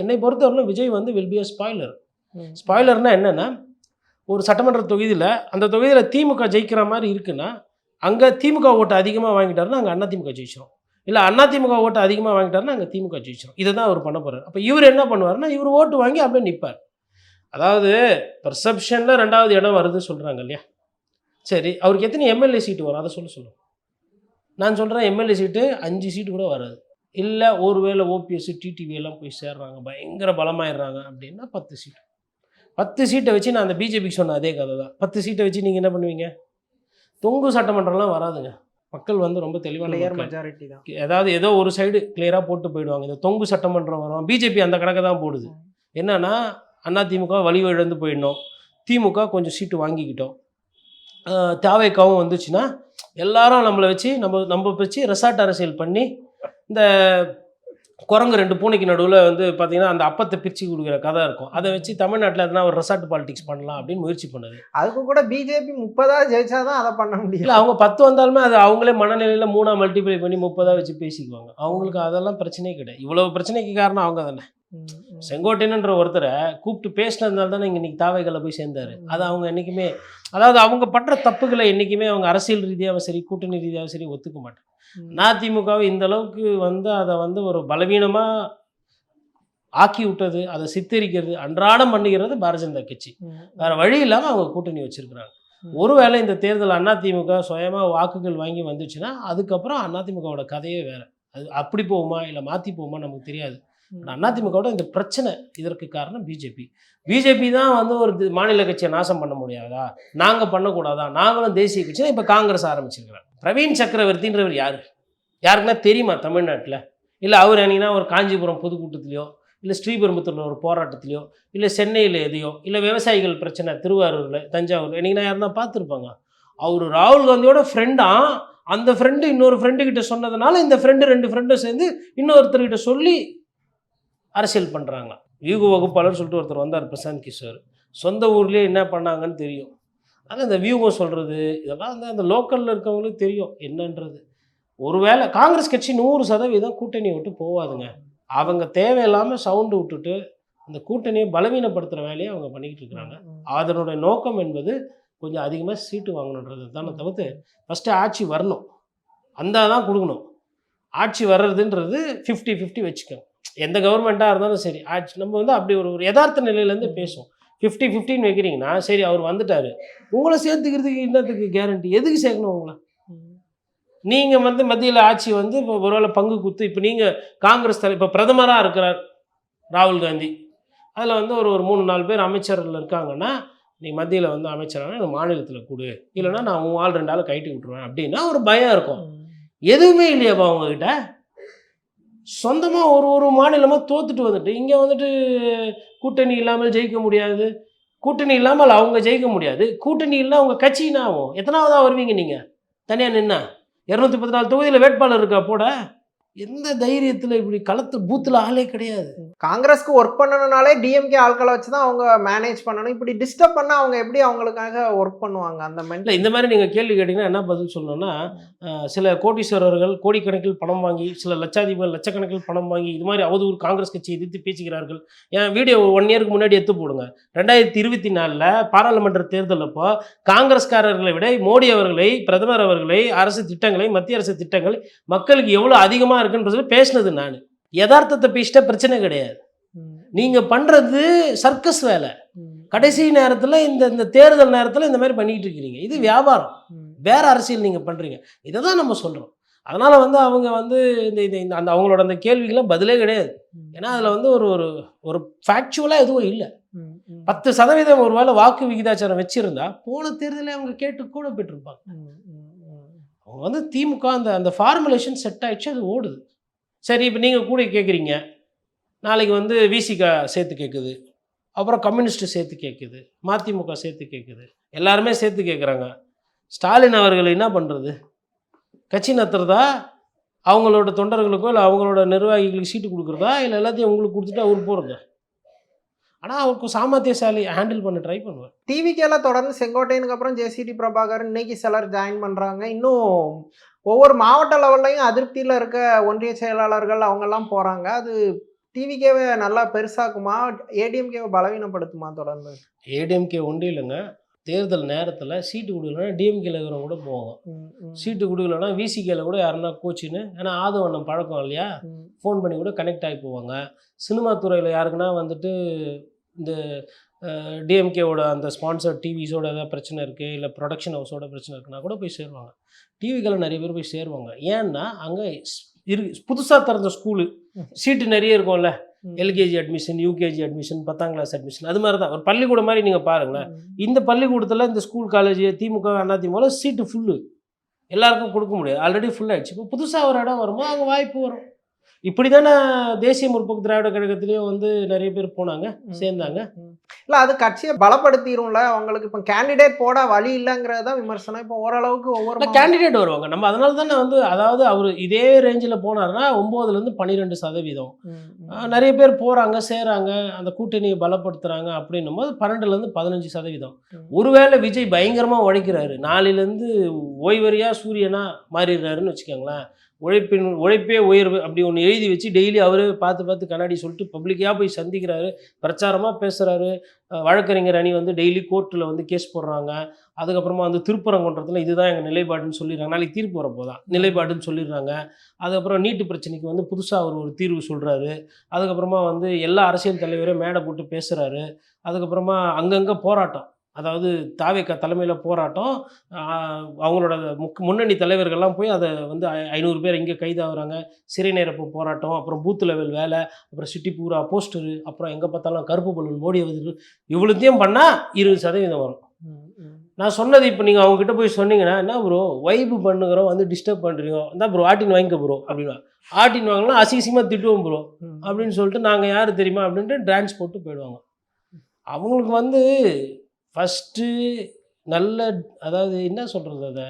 என்னை பொறுத்தவரையிலும் விஜய் வந்து வில் பி அ ஸ்பாய்லர். ஸ்பாய்லர்னா என்னன்னா, ஒரு சட்டமன்ற தொகுதியில் அந்த தொகுதியில் திமுக ஜெயிக்கிற மாதிரி இருக்குன்னா, அங்கே திமுக ஓட்டு அதிகமாக வாங்கிட்டாருன்னா அங்கே அதிமுக ஜெயிச்சிடும். இல்லை அதிமுக ஓட்டு அதிகமாக வாங்கிட்டாருன்னா அங்கே திமுக ஜெயிச்சிடும். இதை தான் அவர் பண்ண போகிறார். அப்போ இவர் என்ன பண்ணுவார்னா, இவர் ஓட்டு வாங்கி அப்படியே நிற்பார். அதாவது பெர்செப்ஷனில் 2வது இடம் வருதுன்னு சொல்கிறாங்க இல்லையா? சரி, அவருக்கு எத்தனை எம்எல்ஏ சீட்டு வரும் அதை சொல்லுங்கள். நான் சொல்கிறேன், எம்எல்ஏ சீட்டு 5 சீட்டு கூட வராது. இல்லை ஒருவேளை ஓபிஎஸ் டிடிவி எல்லாம் போய் சேர்றாங்க, பயங்கர பலமாயிடுறாங்க அப்படின்னா 10 சீட்டு. 10 சீட்டை வச்சு நான் அந்த பிஜேபிக்கு சொன்ன அதே கதை தான். 10 சீட்டை வச்சு நீங்கள் என்ன பண்ணுவீங்க? தொங்கு சட்டமன்றம்லாம் வராதுங்க. மக்கள் வந்து ரொம்ப தெளிவான மெஜாரிட்டி தான். ஏதாவது ஏதோ ஒரு சைடு கிளியராக போட்டு போயிடுவாங்க. இந்த தொங்கு சட்டமன்றம் வரும். பிஜேபி அந்த கணக்கை தான் போடுது. என்னன்னா, அதிமுக வலிவு இழந்து போயிடணும், திமுக கொஞ்சம் சீட்டு வாங்கிக்கிட்டோம், தாவேக்காவும் வந்துச்சுன்னா எல்லாரும் நம்மளை வச்சு நம்ம வச்சு ரெசார்ட் அரசியல் பண்ணி இந்த குரங்கு 2 பூனைக்கு நடுவில் வந்து பார்த்தீங்கன்னா அந்த அப்பத்தை பிரித்து கொடுக்குற கதை இருக்கும். அதை வச்சு தமிழ்நாட்டில் எதனா ஒரு ரெசார்ட் பாலிடிக்ஸ் பண்ணலாம் அப்படின்னு முயற்சி பண்ணுது. அதுக்கு கூட பிஜேபி 30 ஜெயிச்சாதான் அதை பண்ண முடியும். இல்லை, அவங்க 10 வந்தாலுமே அது அவங்களே மனநிலையில் 3 மல்டிப்ளை பண்ணி 30 வச்சு பேசிக்குவாங்க. அவங்களுக்கு அதெல்லாம் பிரச்சனையே கிடையாது. இவ்வளோ பிரச்சனைக்கு காரணம் அவங்க தானே. செங்கோட்டையன்ற ஒருத்தரை கூப்பிட்டு பேசினதுனால தானே இன்னைக்கு தாவைகளை போய் சேர்ந்தார். அது அவங்க என்றைக்குமே, அதாவது அவங்க பண்ணுற தப்புகளை என்றைக்குமே அவங்க அரசியல் ரீதியாகவும் சரி கூட்டணி ரீதியாகவும் சரி ஒத்துக்க மாட்டாங்க. அதிமுகவை இந்த அளவுக்கு வந்து அதை வந்து ஒரு பலவீனமாக ஆக்கி விட்டது, அதை சித்தரிக்கிறது, அன்றாடம் பண்ணுகிறது பாரதிய ஜனதா கட்சி. வேறு வழி இல்லாமல் அவங்க கூட்டணி வச்சுருக்கிறாங்க. ஒருவேளை இந்த தேர்தல் அதிமுக சுயமாக வாக்குகள் வாங்கி வந்துச்சுன்னா அதுக்கப்புறம் அதிமுகவோட கதையே வேறு. அது அப்படி போகுமா இல்லை மாற்றி போகுமா நமக்கு தெரியாது. அதிமுகவோட இந்த பிரச்சனை இதற்கு காரணம் பிஜேபி தான் வந்து ஒரு மாநில கட்சியை நாசம் பண்ண முடியாதா, நாங்கள் பண்ணக்கூடாதா, நாங்களும் தேசிய கட்சி. இப்போ காங்கிரஸ் ஆரம்பிச்சிருக்கிறாங்க. பிரவீன் சக்கரவர்த்தின்றவர் யாருக்குன்னா தெரியுமா தமிழ்நாட்டில்? இல்லை அவர் என்னன்னா ஒரு காஞ்சிபுரம் பொதுக்கூட்டத்திலையோ இல்லை ஸ்ரீபெரும்புத்தூரில் ஒரு போராட்டத்திலையோ இல்லை சென்னையில் எதையோ இல்லை விவசாயிகள் பிரச்சனை திருவாரூரில் தஞ்சாவூரில் என்னைக்குன்னா யாருன்னா பார்த்துருப்பாங்க. அவர் ராகுல் காந்தியோட ஃப்ரெண்டாக, அந்த ஃப்ரெண்டு இன்னொரு ஃப்ரெண்டுக்கிட்ட சொன்னதுனால இந்த ஃப்ரெண்டு 2 ஃப்ரெண்டும் சேர்ந்து இன்னொருத்தர்கிட்ட சொல்லி அரசியல் பண்ணுறாங்க. வியூக வகுப்பாளர் சொல்லிட்டு ஒருத்தர் வந்தார், பிரசாந்த் கிஷோர். சொந்த ஊர்லேயே என்ன பண்ணாங்கன்னு தெரியும். ஆனால் இந்த வியூகம் சொல்கிறது இதெல்லாம் வந்து அந்த லோக்கலில் இருக்கவங்களுக்கு தெரியும் என்னன்றது. ஒருவேளை காங்கிரஸ் கட்சி 100% கூட்டணி விட்டு போவாதுங்க. அவங்க தேவையில்லாமல் சவுண்டு விட்டுட்டு அந்த கூட்டணியை பலவீனப்படுத்துகிற வேலையை அவங்க பண்ணிக்கிட்டு இருக்கிறாங்க. அதனுடைய நோக்கம் என்பது கொஞ்சம் அதிகமாக சீட்டு வாங்கணுன்றது தானே தவிர்த்து ஃபஸ்ட்டு ஆட்சி வரணும், அந்த தான் கொடுக்கணும். ஆட்சி வர்றதுன்றது 50-50 வச்சுக்கோங்க. எந்த கவர்மெண்ட்டாக இருந்தாலும் சரி, ஆட்சி நம்ம வந்து அப்படி ஒரு யதார்த்த நிலையிலேருந்து பேசுவோம். 50-50 வைக்கிறீங்கன்னா சரி, அவர் வந்துட்டார், உங்களை சேர்த்துக்கிறதுக்கு இன்னத்துக்கு கேரண்டி? எதுக்கு சேர்க்கணும் உங்களை? நீங்கள் வந்து மத்தியில் ஆட்சி வந்து இப்போ ஒருவேளை பங்கு குத்து, இப்போ நீங்கள் காங்கிரஸ் இப்போ பிரதமராக இருக்கிறார் ராகுல் காந்தி, அதில் வந்து ஒரு 3-4 பேர் அமைச்சர்கள் இருக்காங்கன்னா, நீ மத்தியில் வந்து அமைச்சரானா எனக்கு மாநிலத்தில் கொடு, இல்லைனா நான் 3 ஆள் 2 ஆள் கைட்டி விட்டுருவேன் அப்படின்னா ஒரு பயம் இருக்கும். எதுவுமே இல்லையாப்பா அவங்கக்கிட்ட? சொந்தமாக ஒரு மாநிலமாக தோத்துட்டு வந்துட்டு இங்கே வந்துட்டு கூட்டணி இல்லாமல் ஜெயிக்க முடியாது, கூட்டணி இல்லாமல் அவங்க ஜெயிக்க முடியாது, கூட்டணி இல்லை அவங்க கட்சின்னா ஆகும். எத்தனாவதாக வருவீங்க நீங்கள் தனியாக நின்னா? 214 தொகுதியில் வேட்பாளர் இருக்கா போட? எந்த தைரியத்தில் இப்படி களத்து பூத்தில் ஆளே கிடையாது. காங்கிரஸ்க்கு ஒர்க் பண்ணணும்னாலே டிஎம்கே ஆட்களை வச்சு தான் அவங்க மேனேஜ் பண்ணணும். இப்படி டிஸ்டர்ப் பண்ணால் அவங்க எப்படி அவங்களுக்காக ஒர்க் பண்ணுவாங்க? அந்த இல்லை, இந்த மாதிரி நீங்கள் கேள்வி கேட்டிங்கன்னா என்ன பதில் சொல்லணும்னா, சில கோடீஸ்வரர்கள் கோடிக்கணக்கில் பணம் வாங்கி, சில லட்சாதிபதிகள் லட்சக்கணக்கில் பணம் வாங்கி இது மாதிரி அவதூறு காங்கிரஸ் கட்சியை எதிர்த்து பேசுகிறார்கள். என் வீடியோ 1 இயருக்கு முன்னாடி எடுத்து போடுங்க. 2024 பாராளுமன்ற தேர்தல் அப்போ காங்கிரஸ்காரர்களை விட மோடி அவர்களை, பிரதமர் அவர்களை, அரசு திட்டங்களை, மத்திய அரசு திட்டங்கள் மக்களுக்கு எவ்வளோ அதிகமாக இருக்குன்னு பேசினது நான். யதார்த்தத்தை பேசிட்ட பிரச்சனை கிடையாது. நீங்க பண்றது சர்க்கஸ் வேலை. கடைசி நேரத்தில் இந்த தேர்தல் நேரத்தில் இந்த மாதிரி பண்ணிட்டு இருக்கிறீங்க. இது வியாபாரம், வேற அரசியல் நீங்க பண்றீங்க. இதை தான் நம்ம சொல்றோம். அதனால வந்து அவங்க வந்து இந்த அந்த அவங்களோட அந்த கேள்விக்கெல்லாம் பதிலே கிடையாது. ஏன்னா அதில் வந்து ஒரு ஃபேக்சுவலாக எதுவும் இல்லை. 10% ஒருவேளை வாக்கு விகிதாச்சாரம் வச்சிருந்தா போன தேர்தலே அவங்க கேட்டு கூட போயிட்டுருப்பாங்க. அவங்க வந்து திமுக அந்த ஃபார்முலேஷன் செட் ஆகிடுச்சு, அது ஓடுது. சரி, இப்போ நீங்கள் கூட கேட்குறீங்க, நாளைக்கு வந்து விசிகா சேர்த்து கேட்குது, அப்புறம் கம்யூனிஸ்ட்டு சேர்த்து கேட்குது, மதிமுக சேர்த்து கேட்குது, எல்லாருமே சேர்த்து கேட்குறாங்க. ஸ்டாலின் அவர்கள் என்ன பண்ணுறது? கட்சி நடத்துறதா, அவங்களோட தொண்டர்களுக்கோ இல்லை அவங்களோட நிர்வாகிகளுக்கு சீட்டு கொடுக்குறதா, இல்லை எல்லாத்தையும் உங்களுக்கு கொடுத்துட்டு அவர் போகிறதா? ஆனால் அவருக்கு சாமர்த்தியசாலி, ஹேண்டில் பண்ண ட்ரை பண்ணுவார். டிவிக்கெல்லாம் தொடர்ந்து செங்கோட்டையனுக்கு அப்புறம் ஜேசிடி பிரபாகர் இன்னைக்கு சிலர் ஜாயின் பண்ணுறாங்க. இன்னும் ஒவ்வொரு மாவட்ட லெவல்லையும் அதிருப்தியில் இருக்க ஒன்றிய செயலாளர்கள் அவங்கெல்லாம் போகிறாங்க. அது டிவிகேவை நல்லா பெருசாக்குமா, ஏடிஎம்கேவை பலவீனப்படுத்துமா தொடர்ந்து? ஏடிஎம்கே ஒன்றும் இல்லைங்க. தேர்தல் நேரத்தில் சீட்டு கொடுக்கலன்னா டிஎம்கேல இருக்கிறவங்க கூட போவாங்க. சீட்டு கொடுக்கலன்னா விசிகேல கூட யாருன்னா கோச்சின்னு, ஏன்னா ஆதவண்ணம் பழக்கம் இல்லையா, ஃபோன் பண்ணி கூட கனெக்ட் ஆகி போவாங்க. சினிமா துறையில் யாருக்குன்னா வந்துட்டு இந்த டிஎம்கேவோட அந்த ஸ்பான்சர் டிவிஸோட ஏதாவது பிரச்சனை இருக்குது, இல்லை ப்ரொடக்ஷன் ஹவுஸோட பிரச்சனை இருக்குன்னா கூட போய் சேருவாங்க. டிவிக்கெல்லாம் நிறைய பேர் போய் சேருவாங்க. ஏன்னா அங்கே புதுசாக திறந்த ஸ்கூலு, சீட்டு நிறைய இருக்கும்ல, எல்கேஜி அட்மிஷன், யூகேஜி அட்மிஷன், 10ஆம் கிளாஸ் அட்மிஷன், அது மாதிரி தான் ஒரு பள்ளிக்கூடம் மாதிரி நீங்கள் பாருங்களேன். இந்த பள்ளிக்கூடத்தில் இந்த ஸ்கூல் காலேஜ் திமுக அதிமுக சீட்டு ஃபுல்லு, எல்லாருக்கும் கொடுக்க முடியாது, ஆல்ரெடி ஃபுல் ஆகிடுச்சு. இப்போ புதுசாக ஒரு இடம் வரும்போது அங்கே வாய்ப்பு வரும். இப்படி தானே தேசிய முற்போக்கு திராவிட கழகத்திலையும் வந்து நிறைய பேர் போனாங்க, சேர்ந்தாங்க. இல்லை, அது கட்சியை பலப்படுத்திடும்ல. அவங்களுக்கு இப்போ கேண்டிடேட் போட வழி இல்லைங்கிறது தான் விமர்சனம். இப்போ ஓரளவுக்கு ஒவ்வொரு கேண்டிடேட் வருவாங்க. நம்ம அதனால தானே வந்து, அதாவது அவர் இதே ரேஞ்சில் போனார்னா 9லேருந்து 12%. நிறைய பேர் போகிறாங்க, சேராங்க, அந்த கூட்டணியை பலப்படுத்துகிறாங்க. அப்படின்னும் போது 12லேருந்து 15%. ஒருவேளை விஜய் பயங்கரமாக உழைக்கிறாரு, நாளிலேருந்து ஓய்வறியாக சூரியனாக மாறிடுறாருன்னு வச்சுக்கோங்களேன். உழைப்பே உயர்வு அப்படி ஒன்று எழுதி வச்சு டெய்லி அவரே பார்த்து கண்ணாடி சொல்லிட்டு பப்ளிக்காக போய் சந்திக்கிறாரு, பிரச்சாரமாக பேசுகிறாரு. வழக்கறிஞர் அணி வந்து டெய்லி கோர்ட்டில் வந்து கேஸ் போடுறாங்க. அதுக்கப்புறமா வந்து திருப்பரங்குன்றத்தில் இதுதான் எங்கள் நிலைப்பாடுன்னு சொல்லிடுறாங்க. நாளைக்கு தீர்ப்பு வரப்போதான் நிலைப்பாடுன்னு சொல்லிடுறாங்க. அதுக்கப்புறம் நீட்டு பிரச்சனைக்கு வந்து புதுசாக அவர் ஒரு தீர்வு சொல்கிறாரு. அதுக்கப்புறமா வந்து எல்லா அரசியல் தலைவரையும் மேடை போட்டு பேசுகிறாரு. அதுக்கப்புறமா அங்கங்கே போராட்டம், அதாவது தாவேகா தலைமையில் போராட்டம், அவங்களோட முன்னணி தலைவர்கள்லாம் போய் அதை வந்து 500 பேர் இங்கே கைதாகிறாங்க, சிறை நிரப்பு போராட்டம், அப்புறம் பூத் லெவல் வேலை, அப்புறம் சிட்டி பூரா போஸ்டரு, அப்புறம் எங்கே பார்த்தாலும் கருப்பு பலூன் மோடி வந்து இவ்வளோத்தையும் பண்ணால் 20% வரும். நான் சொன்னது இப்போ நீங்கள் அவங்ககிட்ட போய் சொன்னீங்கன்னா, என்ன ப்ரோ வைப்பு பண்ணுகிறோம், வந்து டிஸ்டர்ப் பண்ணுறீங்க, என்ன ப்ரோ ஆட்டின் வாங்கிக்க ப்ரோ அப்படின்னா, ஆட்டின் வாங்கலாம் அசிங்கமாக திட்டுவோம் ப்ரோ அப்படின்னு சொல்லிட்டு, நாங்கள் யார் தெரியுமா அப்படின்ட்டு டான்ஸ் போட்டு போயிடுவாங்க. அவங்களுக்கு வந்து ஃபஸ்ட்டு நல்ல, அதாவது என்ன சொல்கிறது, அதை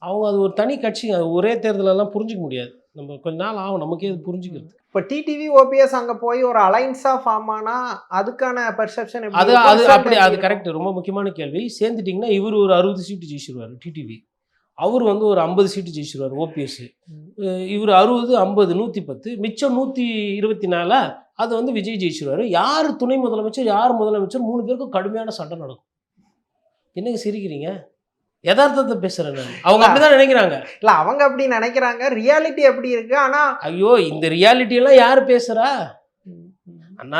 அவங்க அது ஒரு தனி கட்சி, அது ஒரே தேர்தலெல்லாம் புரிஞ்சிக்க முடியாது. நம்ம கொஞ்ச நாள் ஆகும் நமக்கே அது புரிஞ்சுக்கிறது. இப்போ டிடிவி ஓபிஎஸ் அங்கே போய் ஒரு அலைன்ஸாக ஃபார்ம் ஆனால் அதுக்கான பெர்செப்ஷன் அது அப்படி, அது கரெக்ட். ரொம்ப முக்கியமான கேள்வி. சேர்ந்துட்டிங்கன்னா இவர் ஒரு 60 சீட்டு ஜெயிச்சிருவார் டிடிவி, அவர் வந்து ஒரு 50 சீட்டு ஜெயிச்சிருவார் ஓபிஎஸ். இவர் 60, 50, 110, மிச்சம் 124 அது வந்து விஜய் ஜெயிச்சிருவார். யார் துணை முதலமைச்சர், யார் முதலமைச்சர், 3 பேருக்கும் கடுமையான சண்டை நடக்கும். என்னங்க சிரிக்கிறீங்க? யதார்த்தத்தை பேசுகிறேன் நான். அவங்க அப்படிதான் நினைக்கிறாங்க. இல்லை, அவங்க அப்படி நினைக்கிறாங்க. ரியாலிட்டி எப்படி இருக்கு? ஆனால் ஐயோ, இந்த ரியாலிட்டியெல்லாம் யார் பேசுகிறா?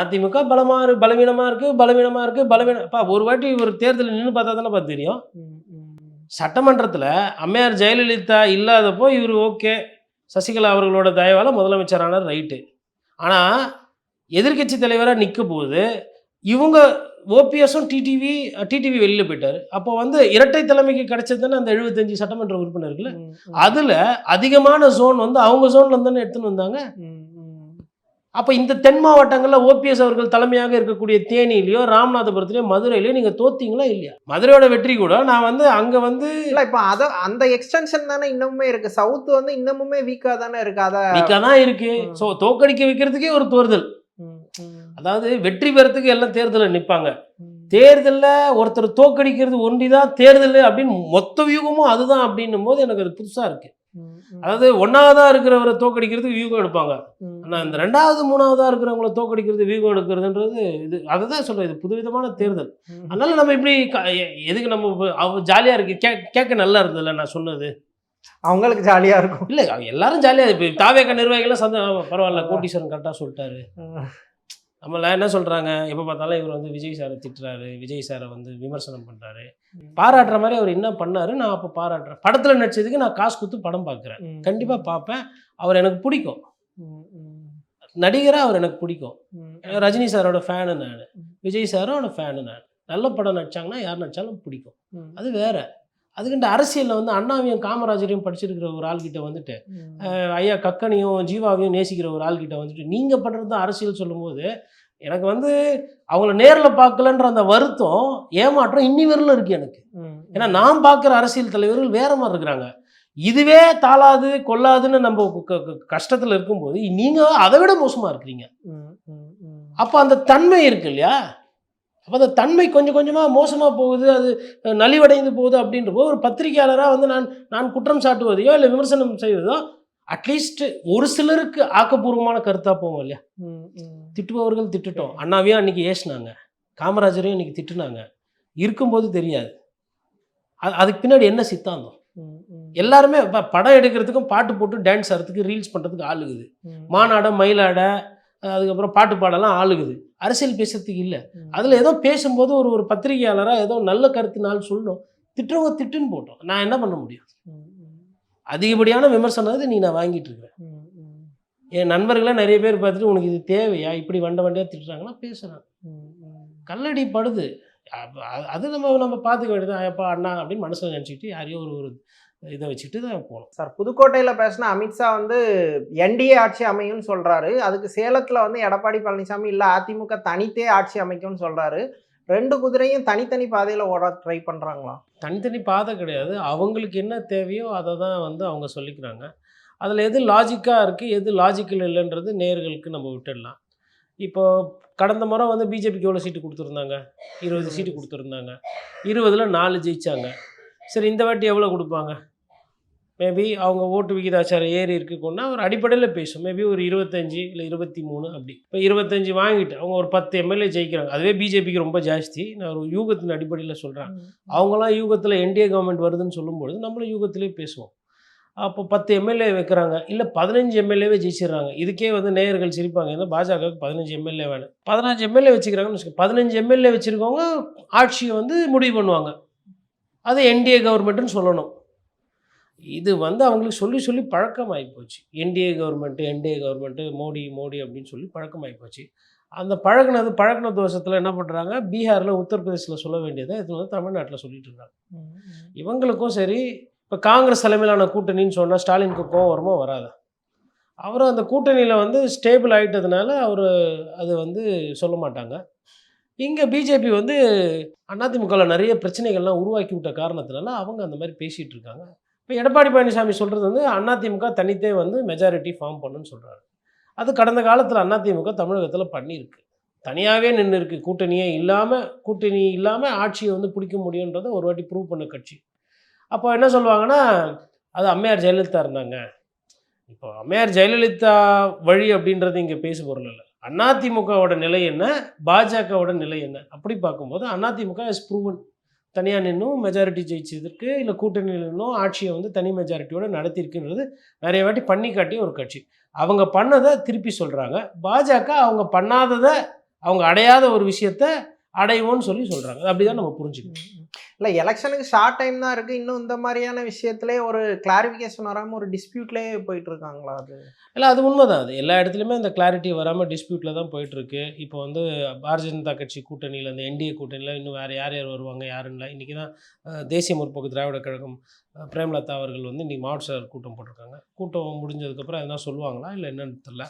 அதிமுக பலவீனமாக இருக்குது. ஒரு வாட்டி ஒரு தேர்தலில் நின்று பார்த்தா தானே பார்த்து தெரியும். சட்டமன்றத்தில் அம்மையார் ஜெயலலிதா இல்லாதப்போ இவர் ஓகே, சசிகலா அவர்களோட தயவால் முதலமைச்சரானார், ரைட்டு. ஆனால் எதிர்கட்சி தலைவராக நிற்க போது இவங்க ஓபிஎஸும் டிடிவி வெளியில் போயிட்டார். அப்போ வந்து இரட்டை தலைமைக்கு கிடைச்சது தானே அந்த 75 சட்டமன்ற உறுப்பினர்கள். அதில் அதிகமான ஜோன் வந்து அவங்க ஜோனில் தானே எடுத்துன்னு வந்தாங்க. அப்போ இந்த தென் மாவட்டங்களில் ஓபிஎஸ் அவர்கள் தலைமையாக இருக்கக்கூடிய தேனியிலையோ, ராமநாதபுரத்துலையோ, மதுரையிலையோ நீங்கள் தோத்தீங்களா இல்லையா? மதுரையோட வெற்றி கூட நான் வந்து அங்கே வந்து இல்லை, இப்போ அந்த எக்ஸ்டென்ஷன் தானே இன்னமுமே இருக்கு. சவுத் வந்து இன்னமுமே வீக்காக தானே இருக்கு. அதை வீக்காக தான் இருக்கு. ஸோ தோக்கடிக்க வைக்கிறதுக்கே ஒரு தேர்தல், அதாவது வெற்றி பெறத்துக்கு எல்லாம் தேர்தலில் நிற்பாங்க. தேர்தலில் ஒருத்தர் தோக்கடிக்கிறது ஒண்டி தான் தேர்தல் அப்படின்னு மொத்த வியூகமும் அதுதான் அப்படின்னும் போது எனக்கு அது புதுசாக இருக்குது. அதாவது 1ஆவதாக இருக்கிறவரை தோக்கடிக்கிறதுக்கு வியூகம் எடுப்பாங்க, ஆனால் இந்த 2வது 3ஆவதாக இருக்கிறவங்கள தோக்கடிக்கிறது வியூகம் எடுக்கிறதுன்றது இது, அதை தான் சொல்கிறேன், இது புதுவிதமான தேர்தல். அதனால நம்ம இப்படி எதுக்கு நம்ம ஜாலியாக இருக்கு கேட்க நல்லா இருந்ததில்ல நான் சொன்னது. அவங்களுக்கு ஜாலியாக இருக்கும். இல்லை, எல்லாரும் ஜாலியாக, இப்போ தாவேக நிர்வாகிகளாம் பரவாயில்ல, கோட்டீஸ்வரன் கரெக்டாக சொல்லிட்டாரு. நம்மளாம் என்ன சொல்கிறாங்க, எப்போ பார்த்தாலும் இவர் வந்து விஜய் சாரை திட்டுறாரு, விஜய் சாரை வந்து விமர்சனம் பண்ணுறாரு. பாராட்டுற மாதிரி அவர் என்ன பண்ணார், நான் அப்போ பாராட்டுறேன். படத்தில் நடிச்சதுக்கு நான் காசு கொடுத்து படம் பார்க்குறேன், கண்டிப்பாக பார்ப்பேன். அவர் எனக்கு பிடிக்கும், நடிகராக அவர் எனக்கு பிடிக்கும். ரஜினி சாரோட ஃபேனு நான், விஜய் சாரோட ஃபேனு நான். நல்ல படம் நடிச்சாங்கன்னா யார் நடித்தாலும் பிடிக்கும், அது வேற. அதுக்கிட்ட அரசியலில் வந்து அண்ணாவையும் காமராஜரையும் படிச்சிருக்கிற ஒரு ஆள்கிட்ட வந்துட்டு, ஐயா கக்கனையும் ஜீவாவையும் நேசிக்கிற ஒரு ஆள்கிட்ட வந்துட்டு நீங்கள் பண்ணுறது தான் அரசியல் சொல்லும்போது எனக்கு வந்து அவங்கள நேரில் பார்க்கலன்ற அந்த வருத்தம், ஏமாற்றம் இன்னி வரலும் இருக்குது எனக்கு. ஏன்னா நான் பார்க்குற அரசியல் தலைவர்கள் வேற மாதிரி இருக்கிறாங்க. இதுவே தாளாது கொள்ளாதுன்னு நம்ம கஷ்டத்தில் இருக்கும்போது நீங்கள் அதை விட மோசமாக இருக்கிறீங்க. அப்போ அந்த தன்மை இருக்கு இல்லையா? அப்போ அந்த தன்மை கொஞ்சம் கொஞ்சமாக மோசமாக போகுது, அது நலிவடைந்து போகுது. அப்படின்றப்போ ஒரு பத்திரிகையாளராக வந்து நான் குற்றம் சாட்டுவதையோ இல்லை விமர்சனம் செய்வதோ அட்லீஸ்ட் ஒரு சிலருக்கு ஆக்கப்பூர்வமான கருத்தாக போவோம் இல்லையா. திட்டுபவர்கள் திட்டுட்டோம். அண்ணாவையும் அன்றைக்கி ஏசினாங்க, காமராஜரையும் இன்றைக்கி திட்டுனாங்க, இருக்கும்போது தெரியாது அதுக்கு பின்னாடி என்ன சித்தாந்தம். எல்லாருமே படம் எடுக்கிறதுக்கும் பாட்டு போட்டு டான்ஸ் ஆடுறதுக்கு ரீல்ஸ் பண்ணுறதுக்கு ஆளுகுது, மாநாட மயிலாட அதுக்கப்புறம் பாட்டு பாடலாம் ஆளுகுது, அரசியல் பேசுறதுக்கு இல்லை. அதில் ஏதோ பேசும்போது ஒரு பத்திரிகையாளராக ஏதோ நல்ல கருத்துனாலும் சொல்லணும், திட்டுறவங்க திட்டுன்னு போட்டோம். நான் என்ன பண்ண முடியும்? அதிகப்படியான விமர்சனத்தை நான் வாங்கிட்டு இருக்கிறேன். என் நண்பர்களாக நிறைய பேர் பார்த்துட்டு உனக்கு இது தேவையா, இப்படி வண்டியாக திட்டுறாங்கன்னா பேசுகிறாங்க, கல்லடி படுது. அது நம்ம பார்த்துக்க வேண்டியது. எப்பா அண்ணா அப்படின்னு மனசில் நினச்சிக்கிட்டு யாரையோ ஒரு இதை வச்சுட்டு தான் போகணும். சார், புதுக்கோட்டையில் பேசின அமித்ஷா வந்து என்டிஏ ஆட்சி அமையும்னு சொல்கிறாரு. அதுக்கு சேலத்தில் வந்து எடப்பாடி பழனிசாமி இல்லை அதிமுக தனித்தே ஆட்சி அமைக்கும்னு சொல்கிறாரு. 2 குதிரையும் தனித்தனி பாதையில் ஓட ட்ரை பண்ணுறாங்களா? தனித்தனி பாதை கிடையாது, அவங்களுக்கு என்ன தேவையோ அதை தான் வந்து அவங்க சொல்லிக்கிறாங்க. அதில் எது லாஜிக்காக இருக்குது எது லாஜிக்கல் இல்லைன்றது நேயர்களுக்கு நம்ம விட்டுடலாம். இப்போது கடந்த முறை வந்து பிஜேபிக்கு எவ்வளோ சீட்டு கொடுத்துருந்தாங்க? 20 சீட்டு கொடுத்துருந்தாங்க, 20ல் 4 ஜெயித்தாங்க. சரி, இந்த வாட்டி எவ்வளோ கொடுப்பாங்க? மேபி அவங்க ஓட்டு விகிதாச்சாரம் ஏறி இருக்குன்னா ஒரு அடிப்படையில் பேசும், மேபி ஒரு 25 இல்லை 23 அப்படி. இப்போ 25 வாங்கிட்டு அவங்க ஒரு 10 எம்எல்ஏ ஜெயிக்கிறாங்க, அதுவே பிஜேபிக்கு ரொம்ப ஜாஸ்தி. நான் ஒரு யூகத்தின் அடிப்படையில் சொல்கிறேன். அவங்களாம் யூகத்தில் என்டிஏ கவர்மெண்ட் வருதுன்னு சொல்லும்பொழுது நம்மளும் யூகத்திலே பேசுவோம். அப்போ 10 எம்எல்ஏ வைக்கிறாங்க, இல்லை 15 எம்எல்ஏவே ஜெயிச்சிடுறாங்க. இதுக்கே வந்து நேயர்கள் சிரிப்பாங்க, ஏன்னா பாஜகவுக்கு 15 எம்எல்ஏ வேணும். 15 எம்எல்ஏ வச்சுக்கிறாங்கன்னு வச்சுக்கோங்க. 15 எம்எல்ஏ வச்சுருக்கவங்க ஆட்சியை வந்து முடிவு பண்ணுவாங்க, அது என்டிஏ கவர்மெண்ட்டுன்னு சொல்லணும். இது வந்து அவங்களுக்கு சொல்லி சொல்லி பழக்கமாகி போச்சு. என்டிஏ கவர்மெண்ட்டு மோடி அப்படின்னு சொல்லி பழக்கமாகி போச்சு. அந்த பழக்கின தோஷத்தில் என்ன பண்ணுறாங்க, பீகாரில் உத்தரப்பிரதேசில் சொல்ல வேண்டியதை இது வந்து தமிழ்நாட்டில் சொல்லிட்டு இருக்காங்க. இவங்களுக்கும் சரி, இப்போ காங்கிரஸ் தலைமையிலான கூட்டணின்னு சொன்னால் ஸ்டாலினுக்கு கோவம் வருமோ வராது. அவரும் அந்த கூட்டணியில் வந்து ஸ்டேபிள் ஆகிட்டதுனால அவர் அது வந்து சொல்ல மாட்டாங்க. இங்கே பிஜேபி வந்து அதிமுகவில் நிறைய பிரச்சனைகள்லாம் உருவாக்கி விட்ட காரணத்தினால அவங்க அந்த மாதிரி பேசிகிட்டு இருக்காங்க. இப்போ எடப்பாடி பழனிசாமி சொல்கிறது வந்து அதிமுக தனித்தே வந்து மெஜாரிட்டி ஃபார்ம் பண்ணுன்னு சொல்கிறாரு. அது கடந்த காலத்தில் அதிமுக தமிழகத்தில் பண்ணியிருக்கு, தனியாகவே நின்று இருக்குது. கூட்டணி இல்லாமல் ஆட்சியை வந்து பிடிக்க முடியுன்றதை ஒரு வாட்டி ப்ரூவ் பண்ண கட்சி. அப்போ என்ன சொல்லுவாங்கன்னா, அது அம்மையார் ஜெயலலிதா இருந்தாங்க. இப்போ அம்மையார் ஜெயலலிதா வழி அப்படின்றது இங்கே பேசு பொருள் இல்லை. அதிமுகவோட நிலை என்ன, பாஜகவோட நிலை என்ன அப்படி பார்க்கும்போது அதிமுக இஸ் ப்ரூவன் தனியாக நின்றும் மெஜாரிட்டி ஜெயிச்சதற்கு, இல்லை கூட்டணியில் நின்றும் ஆட்சியை வந்து தனி மெஜாரிட்டியோடு நடத்தியிருக்குன்றது நிறைய வாட்டி பண்ணி காட்டிய ஒரு கட்சி. அவங்க பண்ணதை திருப்பி சொல்கிறாங்க. பாஜக அவங்க பண்ணாததை, அவங்க அடையாத ஒரு விஷயத்தை அடைவோன்னு சொல்கிறாங்க. அப்படி தான் நம்ம புரிஞ்சுக்கணும். இல்லை, எலெக்ஷனுக்கு ஷார்ட் டைம் தான் இருக்குது, இன்னும் இந்த மாதிரியான விஷயத்துலேயே ஒரு கிளாரிஃபிகேஷன் வராமல் ஒரு டிஸ்பியூட்லேயே போயிட்டுருக்காங்களா? அது இல்லை, அது உண்மைதான். அது எல்லா இடத்துலையுமே இந்த கிளாரிட்டி வராமல் டிஸ்பியூட்டில் தான் போயிட்டுருக்கு. இப்போ வந்து பாரதிய ஜனதா கட்சி கூட்டணியில், அந்த என்டிஏ கூட்டணியில் இன்னும் வேறு யார் வருவாங்க யாருன்னு இன்றைக்கி தான் தேசிய முற்போக்கு திராவிட கழகம் பிரேமலதா அவர்கள் வந்து இன்றைக்கி மாவட்ட செயலர் கூட்டம் போட்டிருக்காங்க. கூட்டம் முடிஞ்சதுக்கப்புறம் எதனா சொல்லுவாங்களா இல்லை என்னன்னு தெரியல.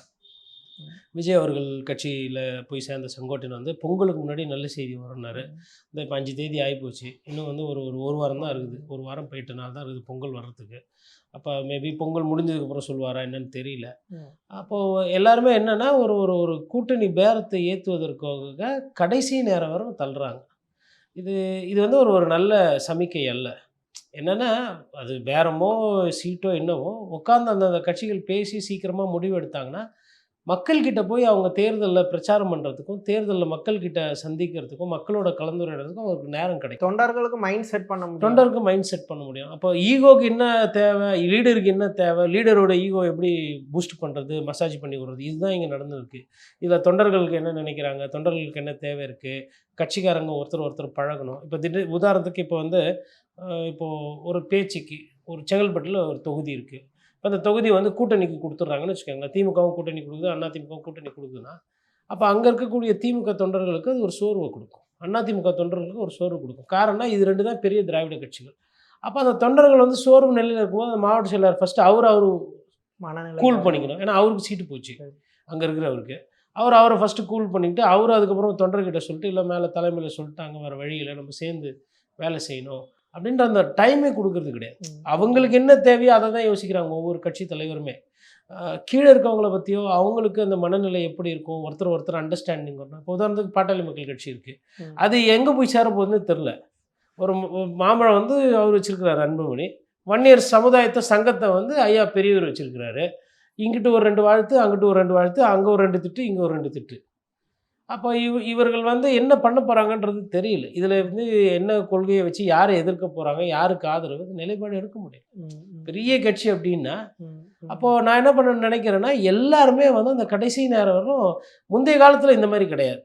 விஜய் அவர்கள் கட்சியில் போய் சேர்ந்த செங்கோட்டையன் வந்து பொங்கலுக்கு முன்னாடி நல்ல செய்தி வரும்னாரு. இந்த இப்போ 5 தேதி ஆகிப்போச்சு, இன்னும் வந்து ஒரு வாரம் தான் இருக்குது, ஒரு வாரம் போயிட்ட நாள் தான் இருக்குது பொங்கல் வர்றதுக்கு. அப்போ மேபி பொங்கல் முடிஞ்சதுக்கப்புறம் சொல்லுவாரா என்னன்னு தெரியல. அப்போது எல்லாருமே என்னென்னா ஒரு கூட்டணி பேரத்தை ஏற்றுவதற்காக கடைசி நேரம் வரை தள்ளுறாங்க. இது வந்து ஒரு நல்ல சமிக்கை அல்ல. என்னென்னா, அது பேரமோ சீட்டோ என்னவோ உட்காந்து அந்த கட்சிகள் பேசி சீக்கிரமாக முடிவு எடுத்தாங்கன்னா மக்கள்கிட்ட போய் அவங்க தேர்தலில் பிரச்சாரம் பண்ணுறதுக்கும், தேர்தலில் மக்கள்கிட்ட சந்திக்கிறதுக்கும், மக்களோட கலந்துரையாடுறதுக்கும் ஒரு நேரம் கிடைக்கும். தொண்டர்களுக்கு மைண்ட் செட் பண்ண முடியும். அப்போ ஈகோக்கு என்ன தேவை, லீடருக்கு என்ன தேவை, லீடரோட ஈகோ எப்படி பூஸ்ட் பண்ணுறது, மசாஜ் பண்ணி விடுறது, இதுதான் இங்கே நடந்துருக்கு. இதில் தொண்டர்களுக்கு என்ன நினைக்கிறாங்க, தொண்டர்களுக்கு என்ன தேவை இருக்குது, கட்சிக்காரங்க ஒருத்தர் பழகணும். இப்போ உதாரணத்துக்கு இப்போ வந்து இப்போது ஒரு பேச்சுக்கு ஒரு செங்கல்பட்டில் ஒரு தொகுதி இருக்குது. அந்த தொகுதி வந்து கூட்டணிக்கு கொடுத்துட்றாங்கன்னு வச்சுக்கோங்களேன். திமுகவும் கூட்டணி கொடுக்குது, அதிமுகவும் கூட்டணி கொடுக்குதுன்னா, அப்போ அங்கே இருக்கக்கூடிய திமுக தொண்டர்களுக்கு அது ஒரு சோர்வை கொடுக்கும், அதிமுக தொண்டர்களுக்கு ஒரு சோர்வு கொடுக்கும். காரணம், இது 2 தான் பெரிய திராவிட கட்சிகள். அப்போ அந்த தொண்டர்கள் வந்து சோர்வு நிலையில் இருக்கும்போது அந்த மாவட்ட செயலர் ஃபஸ்ட்டு அவர் கூல் பண்ணிக்கணும். ஏன்னா அவருக்கு சீட்டு போச்சு அங்கே இருக்கிறவருக்கு. அவரை ஃபஸ்ட்டு கூல் பண்ணிக்கிட்டு அதுக்கப்புறம் தொண்டர்கிட்ட சொல்லிட்டு, இல்லை மேலே தலைமையில் சொல்லிட்டு அங்கே வர வழியில் நம்ம சேர்ந்து வேலை செய்யணும் அப்படின்ற அந்த டைமே கொடுக்கறது கிடையாது. அவங்களுக்கு என்ன தேவையோ அதை தான் யோசிக்கிறாங்க ஒவ்வொரு கட்சி தலைவருமே. கீழே இருக்கவங்கள பற்றியோ அவங்களுக்கு அந்த மனநிலை எப்படி இருக்கும், ஒருத்தர் அண்டர்ஸ்டாண்டிங் வரணும். இப்போ உதாரணத்துக்கு பாட்டாளி மக்கள் கட்சி இருக்குது, அது எங்கே போய் சேர போகுதுன்னு தெரில. ஒரு மாம்பழம் வந்து அவர் வச்சுருக்கிறார் அன்புமணி, வன்னியர் சமுதாயத்தை சங்கத்தை வந்து ஐயா பெரியவர் வச்சிருக்கிறாரு. இங்கிட்டு ஒரு 2 வாழ்த்து, அங்கிட்டு ஒரு 2 வாழ்த்து, அங்கே ஒரு 2 திட்டு, இங்கே ஒரு 2 திட்டு. அப்போ இவர்கள் வந்து என்ன பண்ண போகிறாங்கன்றது தெரியல. இதில் வந்து என்ன கொள்கையை வச்சு யாரை எதிர்க்க போகிறாங்க, யாருக்கு ஆதரவு, நிலைப்பாடு எடுக்க முடியும். பெரிய கட்சி அப்படின்னா அப்போது நான் என்ன பண்ணணும்னு நினைக்கிறேன்னா, எல்லாருமே வந்து அந்த கடைசி நேரம் வரும். முந்தைய காலத்தில் இந்த மாதிரி கிடையாது.